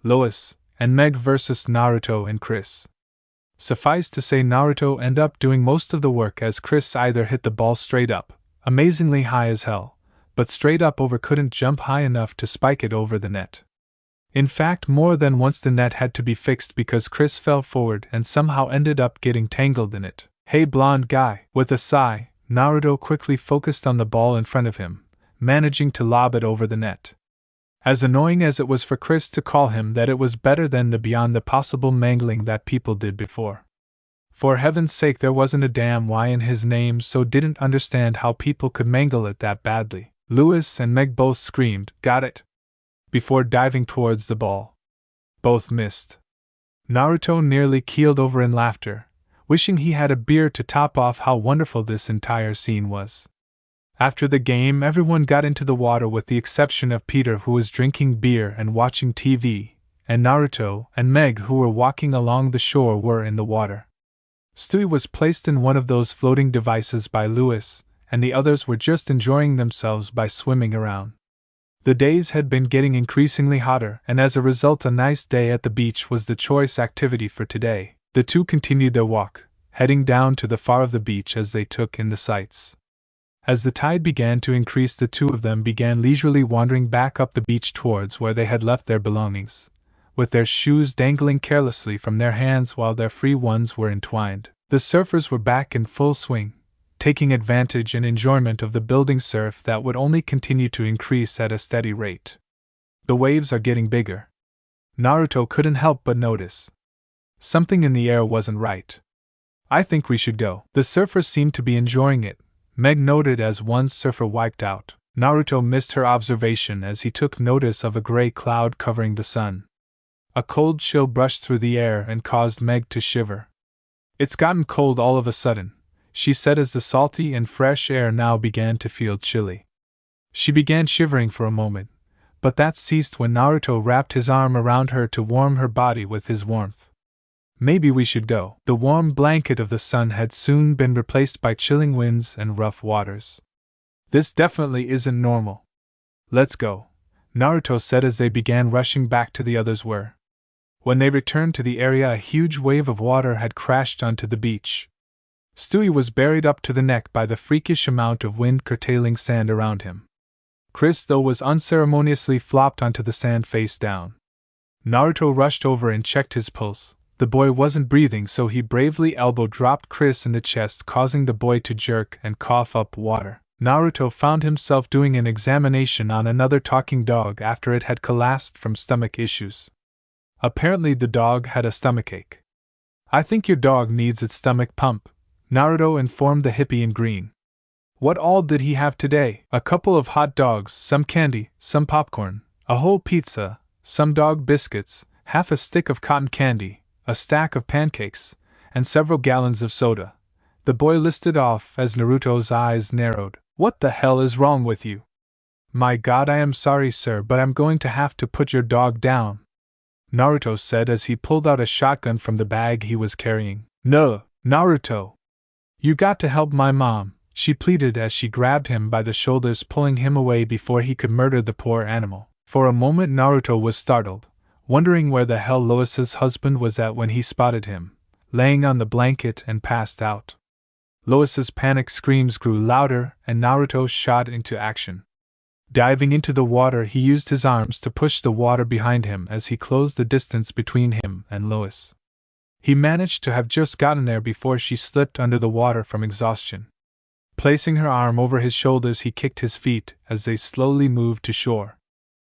Lois and Meg versus Naruto and Chris. Suffice to say, Naruto ended up doing most of the work, as Chris either hit the ball straight up, amazingly high as hell, but straight up over couldn't jump high enough to spike it over the net. In fact, more than once the net had to be fixed because Chris fell forward and somehow ended up getting tangled in it. Hey blonde guy, with a sigh, Naruto quickly focused on the ball in front of him, managing to lob it over the net. As annoying as it was for Chris to call him that, it was better than the beyond the possible mangling that people did before. For heaven's sake, there wasn't a damn Y in his name, so didn't understand how people could mangle it that badly. Lois and Meg both screamed, "Got it!" before diving towards the ball. Both missed. Naruto nearly keeled over in laughter, wishing he had a beer to top off how wonderful this entire scene was. After the game, everyone got into the water with the exception of Peter, who was drinking beer and watching TV, and Naruto and Meg, who were walking along the shore, were in the water. Stewie was placed in one of those floating devices by Lewis, and the others were just enjoying themselves by swimming around. The days had been getting increasingly hotter, and as a result, a nice day at the beach was the choice activity for today. The two continued their walk, heading down to the far of the beach as they took in the sights. As the tide began to increase, the two of them began leisurely wandering back up the beach towards where they had left their belongings, with their shoes dangling carelessly from their hands while their free ones were entwined. The surfers were back in full swing, taking advantage and enjoyment of the building surf that would only continue to increase at a steady rate. The waves are getting bigger. Naruto couldn't help but notice. Something in the air wasn't right. I think we should go. The surfers seemed to be enjoying it, Meg noted as one surfer wiped out. Naruto missed her observation as he took notice of a gray cloud covering the sun. A cold chill brushed through the air and caused Meg to shiver. It's gotten cold all of a sudden, she said as the salty and fresh air now began to feel chilly. She began shivering for a moment, but that ceased when Naruto wrapped his arm around her to warm her body with his warmth. Maybe we should go. The warm blanket of the sun had soon been replaced by chilling winds and rough waters. This definitely isn't normal. Let's go, Naruto said as they began rushing back to the others were. When they returned to the area, a huge wave of water had crashed onto the beach. Stewie was buried up to the neck by the freakish amount of wind curtailing sand around him. Chris, though, was unceremoniously flopped onto the sand face down. Naruto rushed over and checked his pulse, The boy wasn't breathing, so he bravely elbow-dropped Chris in the chest, causing the boy to jerk and cough up water. Naruto found himself doing an examination on another talking dog after it had collapsed from stomach issues. Apparently the dog had a stomachache. "I think your dog needs its stomach pump," Naruto informed the hippie in green. "What all did he have today?" "A couple of hot dogs, some candy, some popcorn, a whole pizza, some dog biscuits, half a stick of cotton candy, a stack of pancakes, and several gallons of soda," the boy listed off as Naruto's eyes narrowed. "What the hell is wrong with you?" "My God, I am sorry, sir, but I'm going to have to put your dog down," Naruto said as he pulled out a shotgun from the bag he was carrying. "No, Naruto! You got to help my mom," she pleaded as she grabbed him by the shoulders, pulling him away before he could murder the poor animal. For a moment Naruto was startled, wondering where the hell Lois's husband was at when he spotted him, laying on the blanket and passed out. Lois's panic screams grew louder and Naruto shot into action. Diving into the water, he used his arms to push the water behind him as he closed the distance between him and Lois. He managed to have just gotten there before she slipped under the water from exhaustion. Placing her arm over his shoulders, he kicked his feet as they slowly moved to shore.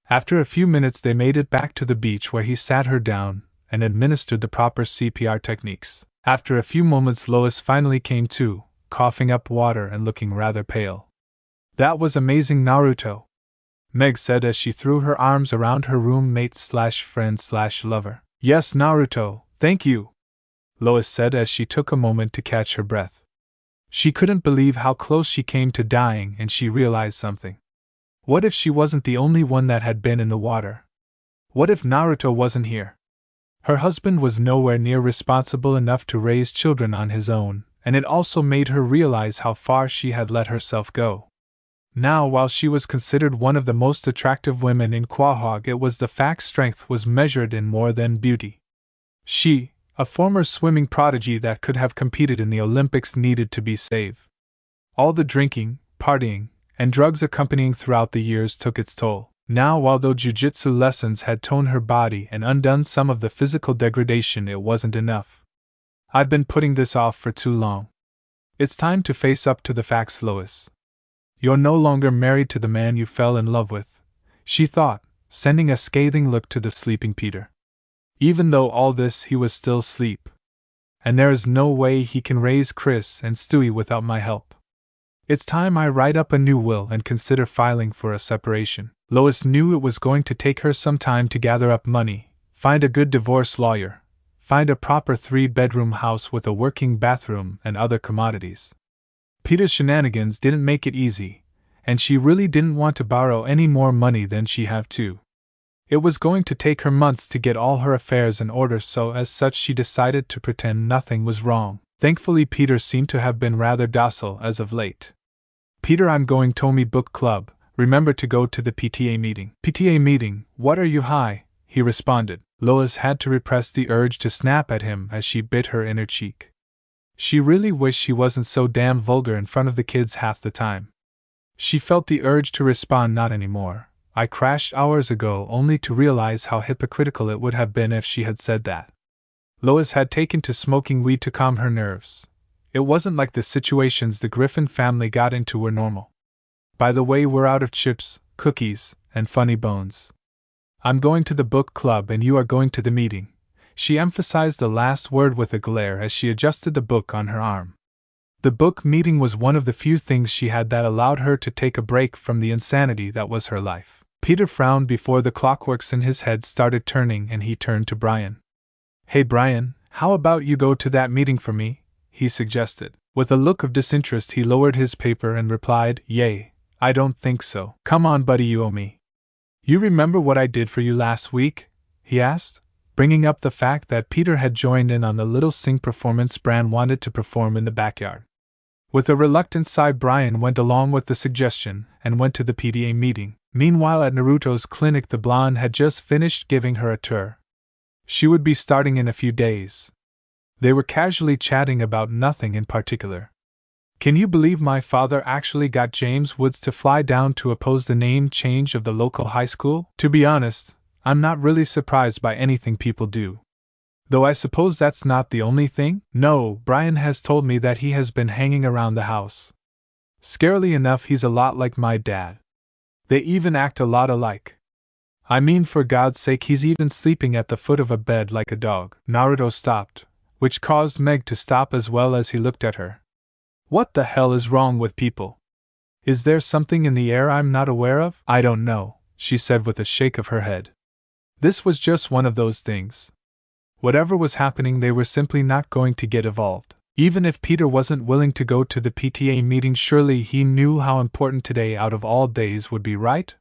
After a few minutes they made it back to the beach, where he sat her down and administered the proper CPR techniques. After a few moments Lois finally came to, coughing up water and looking rather pale. "That was amazing, Naruto," Meg said as she threw her arms around her roommate/friend/lover. "Yes, Naruto, thank you," Lois said as she took a moment to catch her breath. She couldn't believe how close she came to dying, and she realized something. What if she wasn't the only one that had been in the water? What if Naruto wasn't here? Her husband was nowhere near responsible enough to raise children on his own, and it also made her realize how far she had let herself go. Now, while she was considered one of the most attractive women in Quahog, it was the fact strength was measured in more than beauty. She, a former swimming prodigy that could have competed in the Olympics, needed to be saved. All the drinking, partying, and drugs accompanying throughout the years took its toll. Now, although jujitsu lessons had toned her body and undone some of the physical degradation, it wasn't enough. "I've been putting this off for too long. It's time to face up to the facts, Lois. You're no longer married to the man you fell in love with," she thought, sending a scathing look to the sleeping Peter. "Even though all this, he was still asleep. And there is no way he can raise Chris and Stewie without my help. It's time I write up a new will and consider filing for a separation." Lois knew it was going to take her some time to gather up money, find a good divorce lawyer, find a proper 3-bedroom house with a working bathroom and other commodities. Peter's shenanigans didn't make it easy, and she really didn't want to borrow any more money than she had to. It was going to take her months to get all her affairs in order, so as such she decided to pretend nothing was wrong. Thankfully Peter seemed to have been rather docile as of late. "Peter, I'm going Tomy Book Club. Remember to go to the PTA meeting." "PTA meeting? What, are you high?" he responded. Lois had to repress the urge to snap at him as she bit her inner cheek. She really wished she wasn't so damn vulgar in front of the kids half the time. She felt the urge to respond, "Not anymore. I crashed hours ago," only to realize how hypocritical it would have been if she had said that. Lois had taken to smoking weed to calm her nerves. It wasn't like the situations the Griffin family got into were normal. "By the way, we're out of chips, cookies, and funny bones. I'm going to the book club and you are going to the meeting." She emphasized the last word with a glare as she adjusted the book on her arm. The book meeting was one of the few things she had that allowed her to take a break from the insanity that was her life. Peter frowned before the clockworks in his head started turning, and he turned to Brian. "Hey Brian, how about you go to that meeting for me?" he suggested. With a look of disinterest he lowered his paper and replied, "Yay, I don't think so." "Come on buddy, you owe me." "You remember what I did for you last week?" he asked, bringing up the fact that Peter had joined in on the little sing performance Bran wanted to perform in the backyard. With a reluctant sigh Brian went along with the suggestion and went to the PTA meeting. Meanwhile at Naruto's clinic the blonde had just finished giving her a tour. She would be starting in a few days. They were casually chatting about nothing in particular. "Can you believe my father actually got James Woods to fly down to oppose the name change of the local high school? To be honest, I'm not really surprised by anything people do. Though I suppose that's not the only thing? No, Brian has told me that he has been hanging around the house. Scarily enough, he's a lot like my dad. They even act a lot alike. I mean, for God's sake, he's even sleeping at the foot of a bed like a dog. Naruto stopped, which caused Meg to stop as well as he looked at her. What the hell is wrong with people? Is there something in the air I'm not aware of? I don't know, she said with a shake of her head. This was just one of those things. Whatever was happening, they were simply not going to get involved. Even if Peter wasn't willing to go to the PTA meeting, surely he knew how important today out of all days would be, right?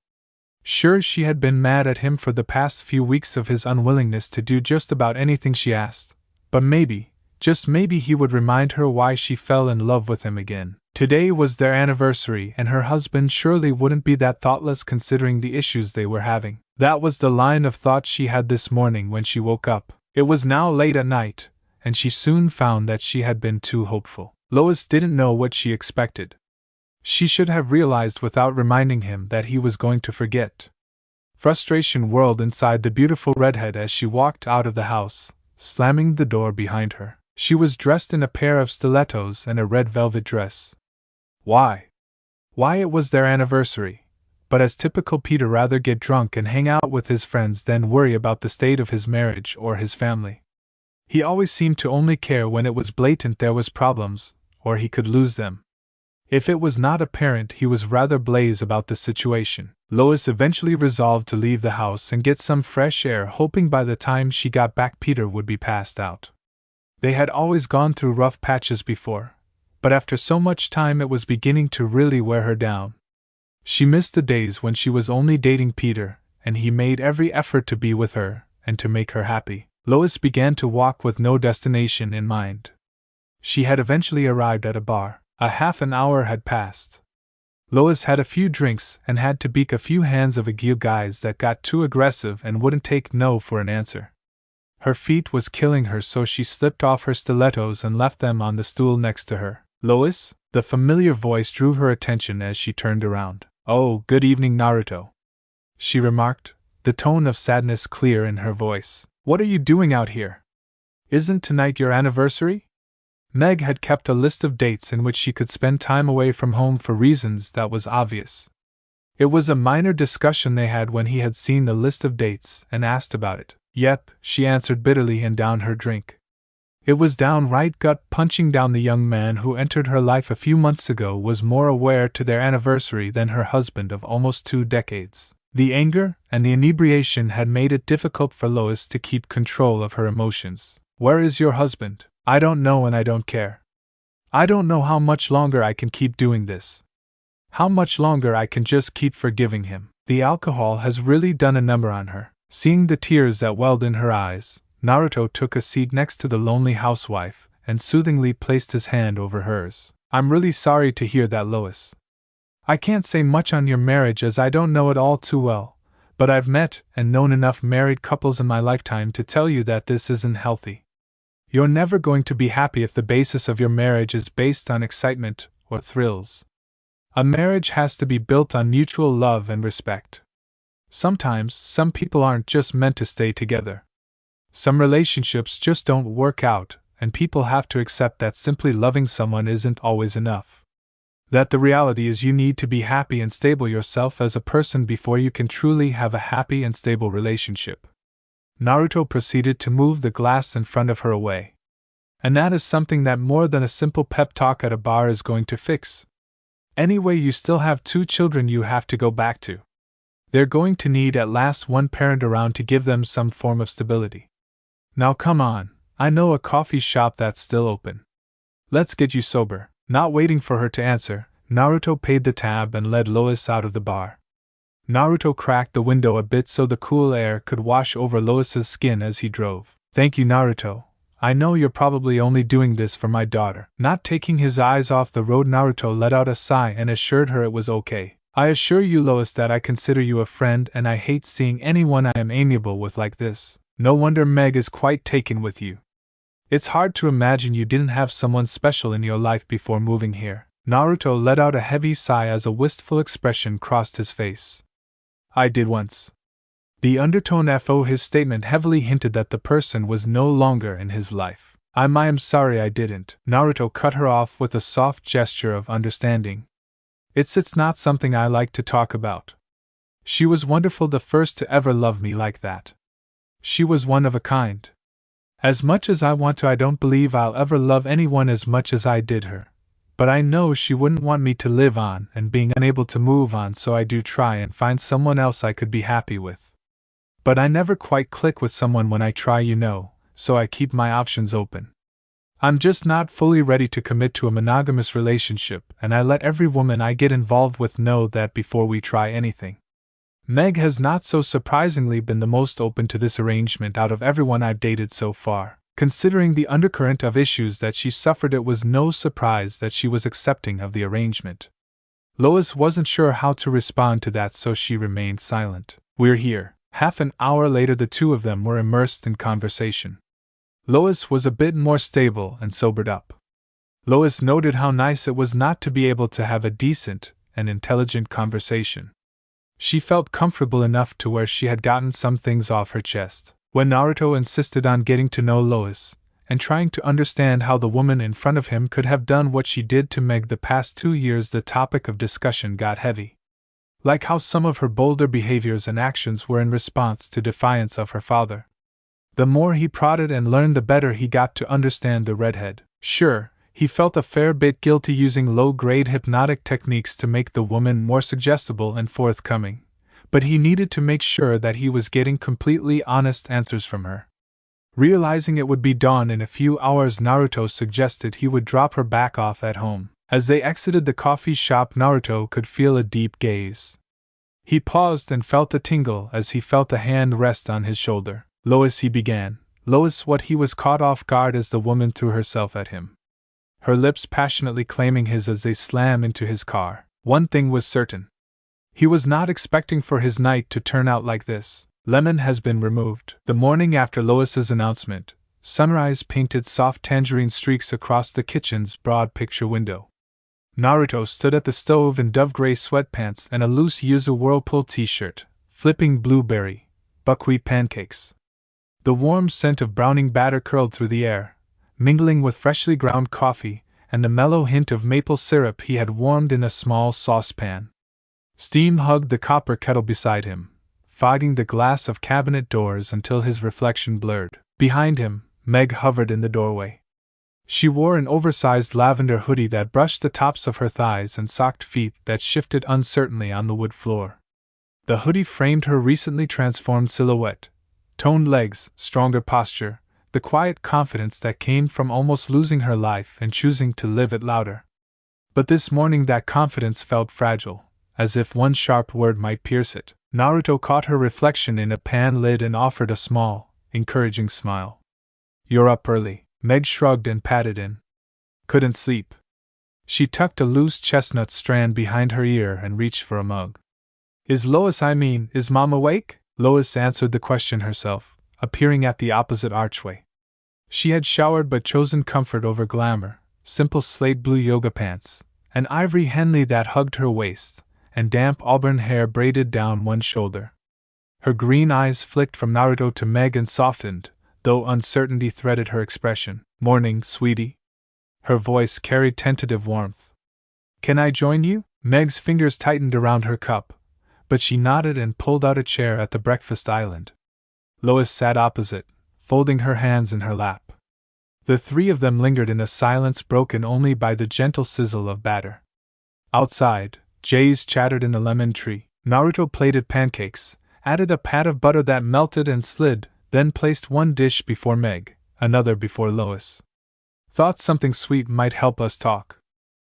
Sure, she had been mad at him for the past few weeks of his unwillingness to do just about anything she asked, but maybe, just maybe, he would remind her why she fell in love with him again. Today was their anniversary, and her husband surely wouldn't be that thoughtless considering the issues they were having. That was the line of thought she had this morning when she woke up. It was now late at night, and she soon found that she had been too hopeful. Lois didn't know what she expected. She should have realized without reminding him that he was going to forget. Frustration whirled inside the beautiful redhead as she walked out of the house, slamming the door behind her. She was dressed in a pair of stilettos and a red velvet dress. Why? Why, it was their anniversary, but as typical Peter, rather get drunk and hang out with his friends than worry about the state of his marriage or his family. He always seemed to only care when it was blatant there was problems, or he could lose them. If it was not apparent, he was rather blase about the situation. Lois eventually resolved to leave the house and get some fresh air, hoping by the time she got back Peter would be passed out. They had always gone through rough patches before, but after so much time it was beginning to really wear her down. She missed the days when she was only dating Peter, and he made every effort to be with her and to make her happy. Lois began to walk with no destination in mind. She had eventually arrived at a bar. A half an hour had passed. Lois had a few drinks and had to beak a few hands of a few guys that got too aggressive and wouldn't take no for an answer. Her feet was killing her, so she slipped off her stilettos and left them on the stool next to her. Lois? The familiar voice drew her attention as she turned around. Oh, good evening, Naruto, she remarked, the tone of sadness clear in her voice. What are you doing out here? Isn't tonight your anniversary? Meg had kept a list of dates in which she could spend time away from home for reasons that was obvious. It was a minor discussion they had when he had seen the list of dates and asked about it. Yep, she answered bitterly and downed her drink. It was downright gut-punching. Down the young man who entered her life a few months ago was more aware to their anniversary than her husband of almost 2 decades. The anger and the inebriation had made it difficult for Lois to keep control of her emotions. Where is your husband? I don't know, and I don't care. I don't know how much longer I can keep doing this. How much longer I can just keep forgiving him. The alcohol has really done a number on her. Seeing the tears that welled in her eyes, Naruto took a seat next to the lonely housewife and soothingly placed his hand over hers. I'm really sorry to hear that, Lois. I can't say much on your marriage as I don't know it all too well, but I've met and known enough married couples in my lifetime to tell you that this isn't healthy. You're never going to be happy if the basis of your marriage is based on excitement or thrills. A marriage has to be built on mutual love and respect. Sometimes, some people aren't just meant to stay together. Some relationships just don't work out, and people have to accept that simply loving someone isn't always enough. That the reality is you need to be happy and stable yourself as a person before you can truly have a happy and stable relationship. Naruto proceeded to move the glass in front of her away. And that is something that more than a simple pep talk at a bar is going to fix. Anyway, you still have 2 children you have to go back to. They're going to need at least one parent around to give them some form of stability. Now come on, I know a coffee shop that's still open. Let's get you sober. Not waiting for her to answer, Naruto paid the tab and led Lois out of the bar. Naruto cracked the window a bit so the cool air could wash over Lois's skin as he drove. Thank you, Naruto. I know you're probably only doing this for my daughter. Not taking his eyes off the road, Naruto let out a sigh and assured her it was okay. I assure you, Lois, that I consider you a friend and I hate seeing anyone I am amiable with like this. No wonder Meg is quite taken with you. It's hard to imagine you didn't have someone special in your life before moving here. Naruto let out a heavy sigh as a wistful expression crossed his face. I did once. The undertone of his statement heavily hinted that the person was no longer in his life. I am sorry I didn't. Naruto cut her off with a soft gesture of understanding. It's not something I like to talk about. She was wonderful, the first to ever love me like that. She was one of a kind. As much as I want to, I don't believe I'll ever love anyone as much as I did her. But I know she wouldn't want me to live on and being unable to move on, so I do try and find someone else I could be happy with. But I never quite click with someone when I try, so I keep my options open. I'm just not fully ready to commit to a monogamous relationship, and I let every woman I get involved with know that before we try anything. Meg has not so surprisingly been the most open to this arrangement out of everyone I've dated so far. Considering the undercurrent of issues that she suffered, it was no surprise that she was accepting of the arrangement. Lois wasn't sure how to respond to that, so she remained silent. We're here. Half an hour later, the two of them were immersed in conversation. Lois was a bit more stable and sobered up. Lois noted how nice it was not to be able to have a decent and intelligent conversation. She felt comfortable enough to where she had gotten some things off her chest. When Naruto insisted on getting to know Lois, and trying to understand how the woman in front of him could have done what she did to Meg the past 2 years, the topic of discussion got heavy. Like how some of her bolder behaviors and actions were in response to defiance of her father. The more he prodded and learned, the better he got to understand the redhead. Sure, he felt a fair bit guilty using low-grade hypnotic techniques to make the woman more suggestible and forthcoming, but he needed to make sure that he was getting completely honest answers from her. Realizing it would be dawn in a few hours, Naruto suggested he would drop her back off at home. As they exited the coffee shop, Naruto could feel a deep gaze. He paused and felt a tingle as he felt a hand rest on his shoulder. Lois, he began. Lois, what? He was caught off guard as the woman threw herself at him, her lips passionately claiming his as they slammed into his car. One thing was certain. He was not expecting for his night to turn out like this. Lemon has been removed. The morning after Lois's announcement, sunrise painted soft tangerine streaks across the kitchen's broad picture window. Naruto stood at the stove in dove-gray sweatpants and a loose yuzu whirlpool t-shirt, flipping blueberry, buckwheat pancakes. The warm scent of browning batter curled through the air, mingling with freshly ground coffee and the mellow hint of maple syrup he had warmed in a small saucepan. Steam hugged the copper kettle beside him, fogging the glass of cabinet doors until his reflection blurred. Behind him, Meg hovered in the doorway. She wore an oversized lavender hoodie that brushed the tops of her thighs and socked feet that shifted uncertainly on the wood floor. The hoodie framed her recently transformed silhouette, toned legs, stronger posture, the quiet confidence that came from almost losing her life and choosing to live it louder. But this morning that confidence felt fragile, as if one sharp word might pierce it. Naruto caught her reflection in a pan lid and offered a small, encouraging smile. You're up early. Meg shrugged and patted in. Couldn't sleep. She tucked a loose chestnut strand behind her ear and reached for a mug. Is Mom awake? Lois answered the question herself, appearing at the opposite archway. She had showered but chosen comfort over glamour, simple slate blue yoga pants, an ivory Henley that hugged her waist, and damp auburn hair braided down one shoulder. Her green eyes flicked from Naruto to Meg and softened, though uncertainty threaded her expression. Morning, sweetie. Her voice carried tentative warmth. Can I join you? Meg's fingers tightened around her cup, but she nodded and pulled out a chair at the breakfast island. Lois sat opposite, folding her hands in her lap. The three of them lingered in a silence broken only by the gentle sizzle of batter. Outside, jays chattered in the lemon tree. Naruto plated pancakes, added a pat of butter that melted and slid, then placed one dish before Meg, another before Lois. Thought something sweet might help us talk.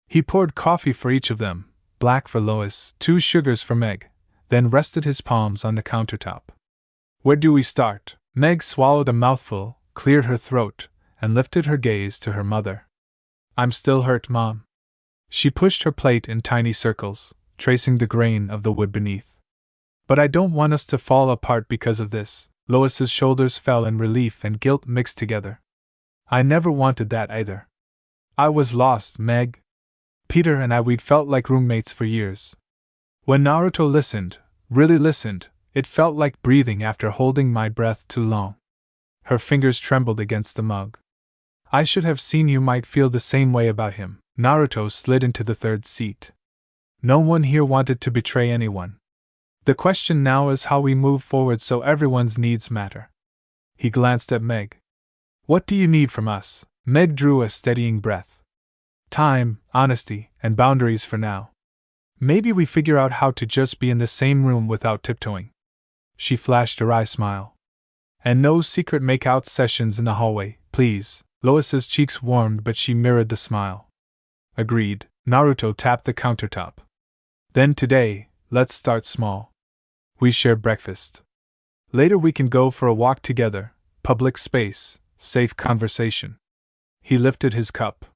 He poured coffee for each of them, black for Lois, 2 sugars for Meg, then rested his palms on the countertop. Where do we start? Meg swallowed a mouthful, cleared her throat, and lifted her gaze to her mother. I'm still hurt, Mom. She pushed her plate in tiny circles, tracing the grain of the wood beneath. But I don't want us to fall apart because of this. Lois's shoulders fell in relief and guilt mixed together. I never wanted that either. I was lost, Meg. Peter and we'd felt like roommates for years. When Naruto listened, really listened, It felt like breathing after holding my breath too long. Her fingers trembled against the mug. I should have seen you might feel the same way about him. Naruto slid into the third seat. No one here wanted to betray anyone. The question now is how we move forward so everyone's needs matter. He glanced at Meg. What do you need from us? Meg drew a steadying breath. Time, honesty, and boundaries for now. Maybe we figure out how to just be in the same room without tiptoeing. She flashed a wry smile. And no secret make-out sessions in the hallway, please. Lois's cheeks warmed, but she mirrored the smile. Agreed. Naruto tapped the countertop. Then today, let's start small. We share breakfast. Later we can go for a walk together, public space, safe conversation. He lifted his cup.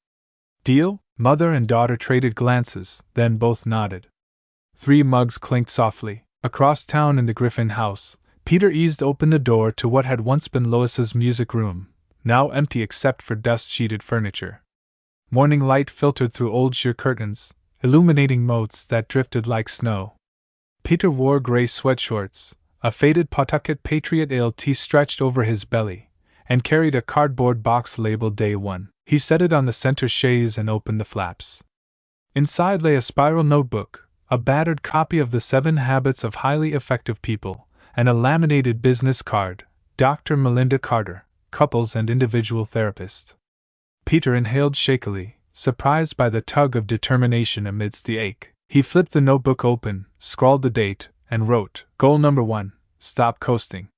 Deal? Mother and daughter traded glances, then both nodded. 3 mugs clinked softly. Across town in the Griffin house, Peter eased open the door to what had once been Lois's music room, now empty except for dust-sheeted furniture. Morning light filtered through old sheer curtains, illuminating motes that drifted like snow. Peter wore gray sweatshorts, a faded Pawtucket Patriot Ale tee stretched over his belly, and carried a cardboard box labeled Day 1. He set it on the center chaise and opened the flaps. Inside lay a spiral notebook, a battered copy of The 7 Habits of Highly Effective People, and a laminated business card, Dr. Melinda Carter, couples and individual therapist. Peter inhaled shakily, surprised by the tug of determination amidst the ache. He flipped the notebook open, scrawled the date, and wrote, Goal number 1, stop coasting.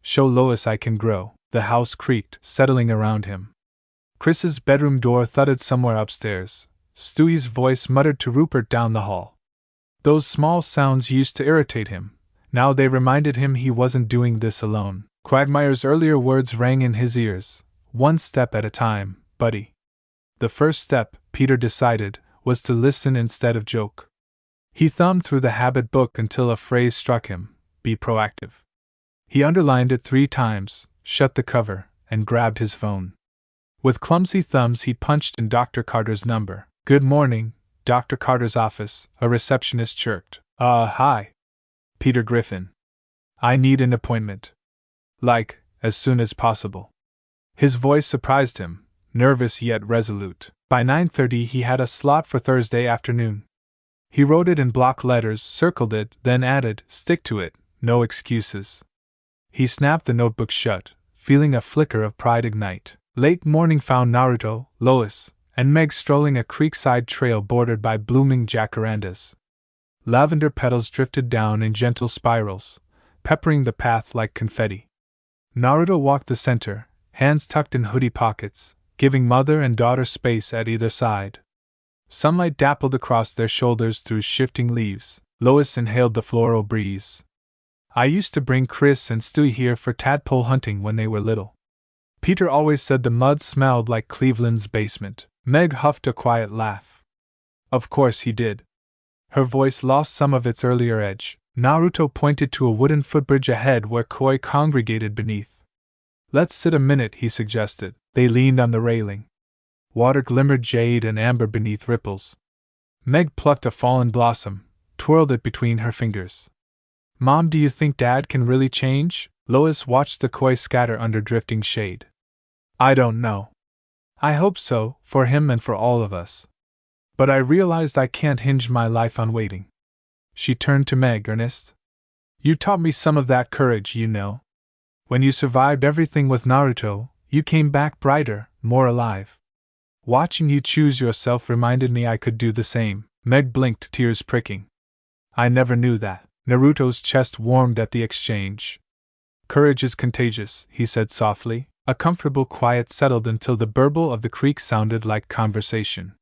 Show Lois I can grow. The house creaked, settling around him. Chris's bedroom door thudded somewhere upstairs. Stewie's voice muttered to Rupert down the hall. Those small sounds used to irritate him. Now they reminded him he wasn't doing this alone. Quagmire's earlier words rang in his ears. 1 step at a time, buddy. The first step, Peter decided, was to listen instead of joke. He thumbed through the habit book until a phrase struck him, be proactive. He underlined it 3 times, shut the cover, and grabbed his phone. With clumsy thumbs he punched in Dr. Carter's number. Good morning, Dr. Carter's office, a receptionist chirped. Hi. Peter Griffin. I need an appointment. Like, as soon as possible. His voice surprised him, nervous yet resolute. By 9:30 he had a slot for Thursday afternoon. He wrote it in block letters, circled it, then added, stick to it, no excuses. He snapped the notebook shut, feeling a flicker of pride ignite. Late morning found Naruto, Lois, and Meg strolling a creekside trail bordered by blooming jacarandas. Lavender petals drifted down in gentle spirals, peppering the path like confetti. Naruto walked the center, hands tucked in hoodie pockets, giving mother and daughter space at either side. Sunlight dappled across their shoulders through shifting leaves. Lois inhaled the floral breeze. I used to bring Chris and Stewie here for tadpole hunting when they were little. Peter always said the mud smelled like Cleveland's basement. Meg huffed a quiet laugh. Of course he did. Her voice lost some of its earlier edge. Naruto pointed to a wooden footbridge ahead where koi congregated beneath. Let's sit a minute, he suggested. They leaned on the railing. Water glimmered jade and amber beneath ripples. Meg plucked a fallen blossom, twirled it between her fingers. Mom, do you think Dad can really change? Lois watched the koi scatter under drifting shade. I don't know. I hope so, for him and for all of us. But I realized I can't hinge my life on waiting. She turned to Meg, earnest. You taught me some of that courage, you know. When you survived everything with Naruto, you came back brighter, more alive. Watching you choose yourself reminded me I could do the same. Meg blinked, tears pricking. I never knew that. Naruto's chest warmed at the exchange. Courage is contagious, he said softly. A comfortable quiet settled until the burble of the creek sounded like conversation.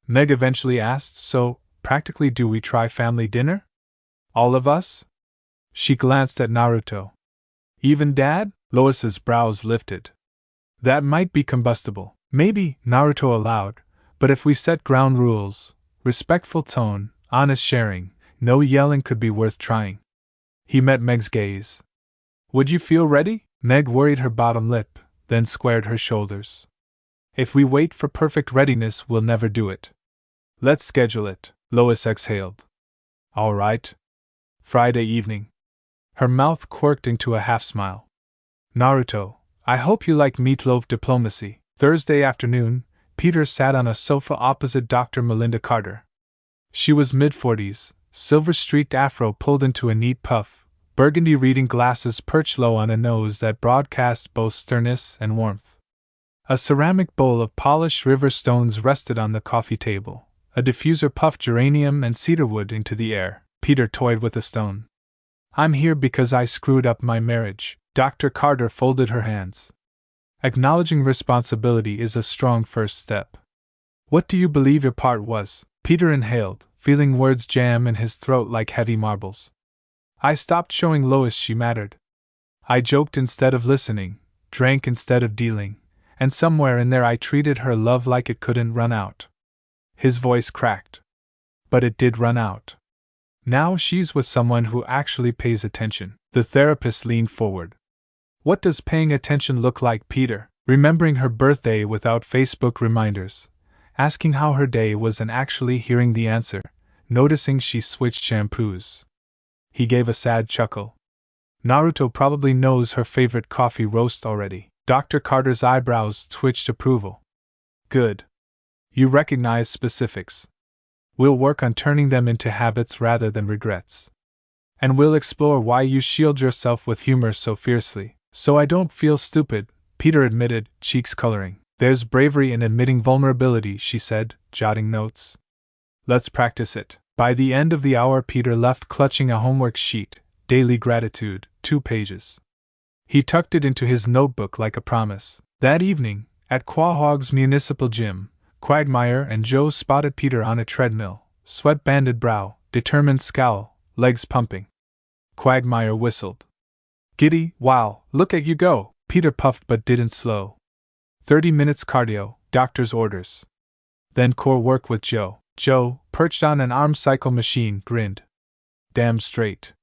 Meg eventually asked, so, practically do we try family dinner? All of us? She glanced at Naruto. Even Dad? Lois's brows lifted. That might be combustible. Maybe, Naruto allowed, but if we set ground rules, respectful tone, honest sharing, no yelling could be worth trying. He met Meg's gaze. Would you feel ready? Meg worried her bottom lip, then squared her shoulders. If we wait for perfect readiness, we'll never do it. Let's schedule it. Lois exhaled. All right. Friday evening. Her mouth quirked into a half-smile. Naruto, I hope you like meatloaf diplomacy. Thursday afternoon, Peter sat on a sofa opposite Dr. Melinda Carter. She was mid-40s, silver-streaked afro pulled into a neat puff, burgundy reading glasses perched low on a nose that broadcast both sternness and warmth. A ceramic bowl of polished river stones rested on the coffee table. A diffuser puffed geranium and cedarwood into the air. Peter toyed with a stone. I'm here because I screwed up my marriage. Dr. Carter folded her hands. Acknowledging responsibility is a strong first step. What do you believe your part was? Peter inhaled, feeling words jam in his throat like heavy marbles. I stopped showing Lois she mattered. I joked instead of listening, drank instead of dealing, and somewhere in there I treated her love like it couldn't run out. His voice cracked. But it did run out. Now she's with someone who actually pays attention. The therapist leaned forward. What does paying attention look like, Peter? Remembering her birthday without Facebook reminders, asking how her day was and actually hearing the answer, noticing she switched shampoos. He gave a sad chuckle. Naruto probably knows her favorite coffee roast already. Dr. Carter's eyebrows twitched approval. Good. You recognize specifics. We'll work on turning them into habits rather than regrets. And we'll explore why you shield yourself with humor so fiercely. So I don't feel stupid, Peter admitted, cheeks coloring. There's bravery in admitting vulnerability, she said, jotting notes. Let's practice it. By the end of the hour, Peter left clutching a homework sheet, Daily Gratitude, 2 pages. He tucked it into his notebook like a promise. That evening, at Quahog's municipal gym, Quagmire and Joe spotted Peter on a treadmill, sweat-banded brow, determined scowl, legs pumping. Quagmire whistled. Giddy, wow, look at you go! Peter puffed but didn't slow. 30 minutes cardio, doctor's orders. Then core work with Joe. Joe, perched on an arm cycle machine, grinned. Damn straight.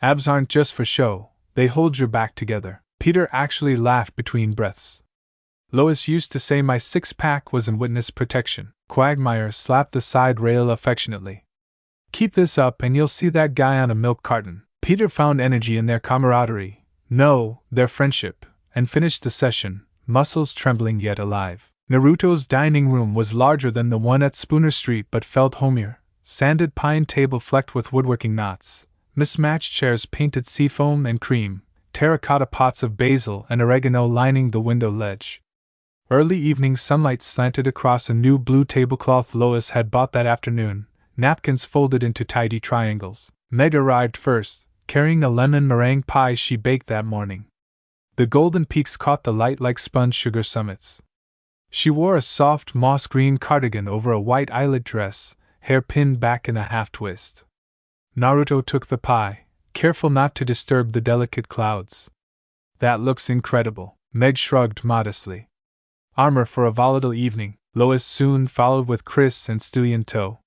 Abs aren't just for show, they hold your back together. Peter actually laughed between breaths. Lois used to say my six-pack was in witness protection. Quagmire slapped the side rail affectionately. Keep this up and you'll see that guy on a milk carton. Peter found energy in their camaraderie, no, their friendship, and finished the session, muscles trembling yet alive. Naruto's dining room was larger than the one at Spooner Street but felt homier. Sanded pine table flecked with woodworking knots, mismatched chairs painted seafoam and cream, terracotta pots of basil and oregano lining the window ledge. Early evening sunlight slanted across a new blue tablecloth Lois had bought that afternoon, napkins folded into tidy triangles. Meg arrived first, carrying a lemon meringue pie she baked that morning. The golden peaks caught the light like sponge sugar summits. She wore a soft moss-green cardigan over a white eyelet dress, hair pinned back in a half-twist. Naruto took the pie, careful not to disturb the delicate clouds. That looks incredible, Meg shrugged modestly. Armor for a volatile evening, Lois soon followed with Chris and Stewie in tow.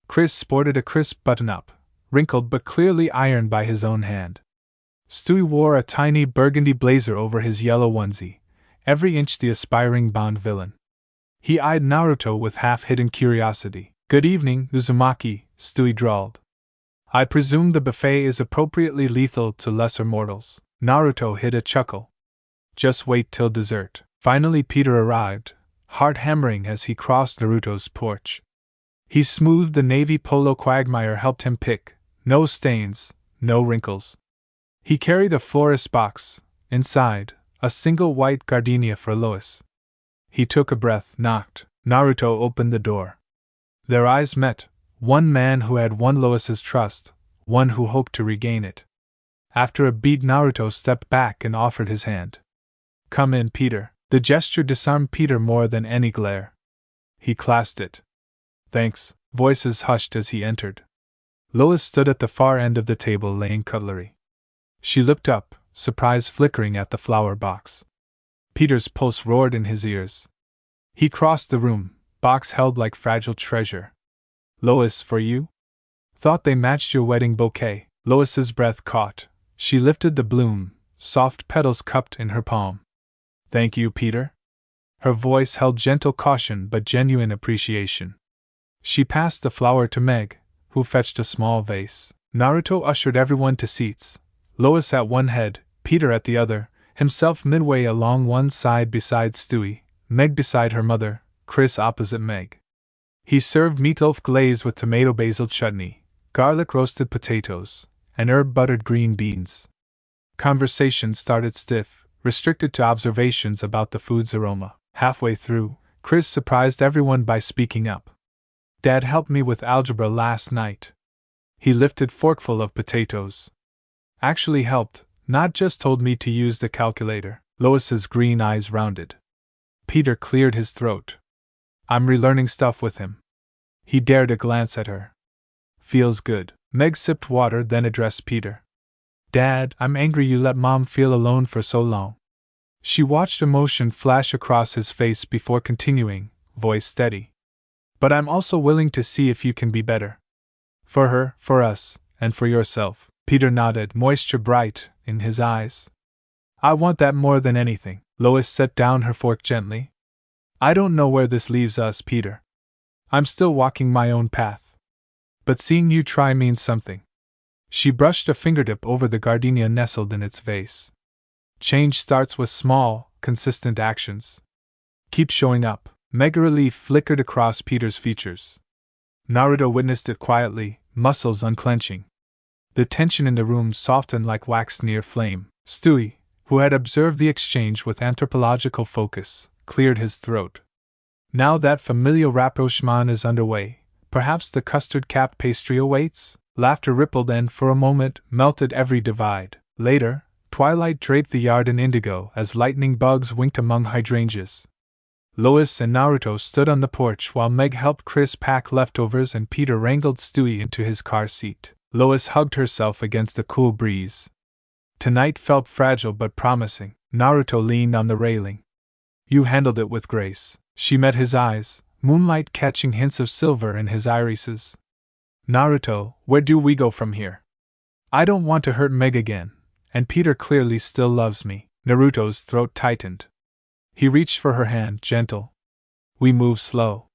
Chris sported a crisp button-up, wrinkled but clearly ironed by his own hand. Stewie wore a tiny burgundy blazer over his yellow onesie, every inch the aspiring Bond villain. He eyed Naruto with half-hidden curiosity. Good evening, Uzumaki, Stewie drawled. I presume the buffet is appropriately lethal to lesser mortals. Naruto hid a chuckle. Just wait till dessert. Finally Peter arrived, heart hammering as he crossed Naruto's porch. He smoothed the navy polo Quagmire helped him pick, no stains, no wrinkles. He carried a florist's box, inside, a single white gardenia for Lois. He took a breath, knocked. Naruto opened the door. Their eyes met, one man who had won Lois's trust, one who hoped to regain it. After a beat Naruto stepped back and offered his hand. Come in, Peter. The gesture disarmed Peter more than any glare. He clasped it. Thanks. Voices hushed as he entered. Lois stood at the far end of the table laying cutlery. She looked up, surprise flickering at the flower box. Peter's pulse roared in his ears. He crossed the room, box held like fragile treasure. Lois, for you? Thought they matched your wedding bouquet. Lois's breath caught. She lifted the bloom, soft petals cupped in her palm. Thank you, Peter. Her voice held gentle caution but genuine appreciation. She passed the flower to Meg, who fetched a small vase. Naruto ushered everyone to seats, Lois at one head, Peter at the other, himself midway along one side beside Stewie, Meg beside her mother, Chris opposite Meg. He served meatloaf glazed with tomato basil chutney, garlic roasted potatoes, and herb buttered green beans. Conversation started stiff, restricted to observations about the food's aroma. Halfway through, Chris surprised everyone by speaking up. Dad helped me with algebra last night. He lifted forkful of potatoes. Actually helped, not just told me to use the calculator. Lois's green eyes rounded. Peter cleared his throat. I'm relearning stuff with him. He dared a glance at her. Feels good. Meg sipped water, then addressed Peter. Dad, I'm angry you let Mom feel alone for so long. She watched emotion flash across his face before continuing, voice steady. But I'm also willing to see if you can be better. For her, for us, and for yourself. Peter nodded, moisture bright in his eyes. I want that more than anything. Lois set down her fork gently. I don't know where this leaves us, Peter. I'm still walking my own path. But seeing you try means something. She brushed a fingertip over the gardenia nestled in its vase. Change starts with small, consistent actions. Keep showing up. Mega relief flickered across Peter's features. Naruto witnessed it quietly, muscles unclenching. The tension in the room softened like wax near flame. Stewie, who had observed the exchange with anthropological focus, cleared his throat. Now that familiar rapprochement is underway, perhaps the custard-capped pastry awaits? Laughter rippled and, for a moment, melted every divide. Later, twilight draped the yard in indigo as lightning bugs winked among hydrangeas. Lois and Naruto stood on the porch while Meg helped Chris pack leftovers and Peter wrangled Stewie into his car seat. Lois hugged herself against the cool breeze. Tonight felt fragile but promising. Naruto leaned on the railing. You handled it with grace. She met his eyes, moonlight catching hints of silver in his irises. Naruto, where do we go from here? I don't want to hurt Meg again, and Peter clearly still loves me. Naruto's throat tightened. He reached for her hand, gentle. We move slow.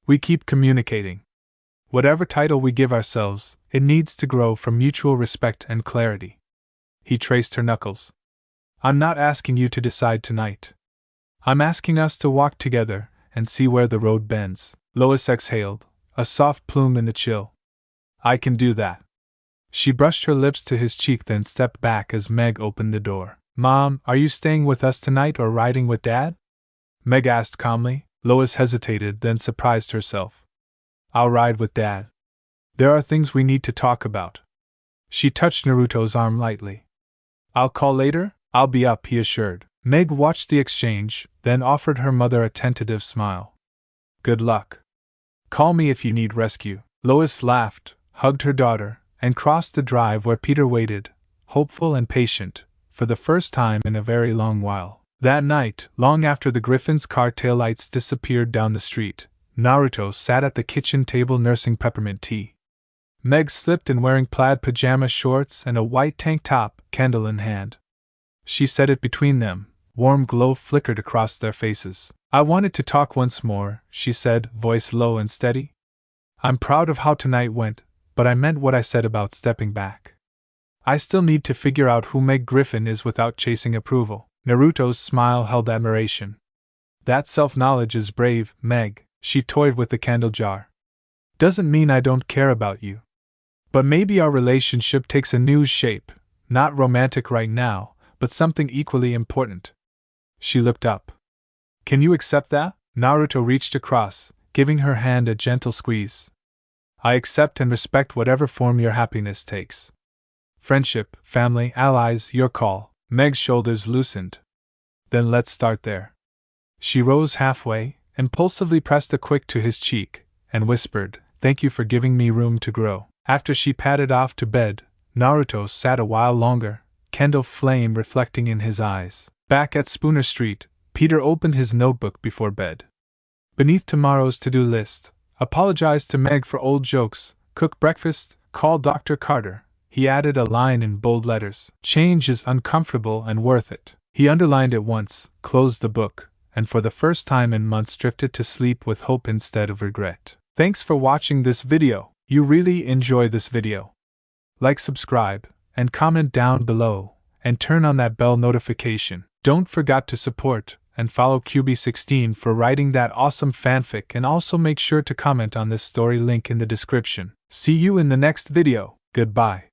We keep communicating. Whatever title we give ourselves, it needs to grow from mutual respect and clarity. He traced her knuckles. I'm not asking you to decide tonight. I'm asking us to walk together and see where the road bends. Lois exhaled, a soft plume in the chill. I can do that. She brushed her lips to his cheek, then stepped back as Meg opened the door. Mom, are you staying with us tonight or riding with Dad? Meg asked calmly. Lois hesitated, then surprised herself. I'll ride with Dad. There are things we need to talk about. She touched Naruto's arm lightly. I'll call later? I'll be up, he assured. Meg watched the exchange, then offered her mother a tentative smile. Good luck. Call me if you need rescue. Lois laughed, hugged her daughter, and crossed the drive where Peter waited, hopeful and patient, for the first time in a very long while. That night, long after the Griffin's car taillights disappeared down the street, Naruto sat at the kitchen table nursing peppermint tea. Meg slipped in wearing plaid pajama shorts and a white tank top, candle in hand. She set it between them. Warm glow flickered across their faces. I wanted to talk once more, she said, voice low and steady. I'm proud of how tonight went, but I meant what I said about stepping back. I still need to figure out who Meg Griffin is without chasing approval. Naruto's smile held admiration. That self-knowledge is brave, Meg. She toyed with the candle jar. Doesn't mean I don't care about you. But maybe our relationship takes a new shape, not romantic right now, but something equally important. She looked up. Can you accept that? Naruto reached across, giving her hand a gentle squeeze. I accept and respect whatever form your happiness takes. Friendship, family, allies, your call. Meg's shoulders loosened. Then let's start there. She rose halfway, impulsively pressed a quick to his cheek, and whispered, Thank you for giving me room to grow. After she padded off to bed, Naruto sat a while longer, candle flame reflecting in his eyes. Back at Spooner Street, Peter opened his notebook before bed. Beneath tomorrow's to-do list, apologize to Meg for old jokes, cook breakfast, call Dr. Carter. He added a line in bold letters. Change is uncomfortable and worth it. He underlined it once, closed the book, and for the first time in months drifted to sleep with hope instead of regret. Thanks for watching this video. You really enjoy this video. Like, subscribe, and comment down below, and turn on that bell notification. Don't forget to support and follow QB16 for writing that awesome fanfic, and also make sure to comment on this story, link in the description. See you in the next video. Goodbye.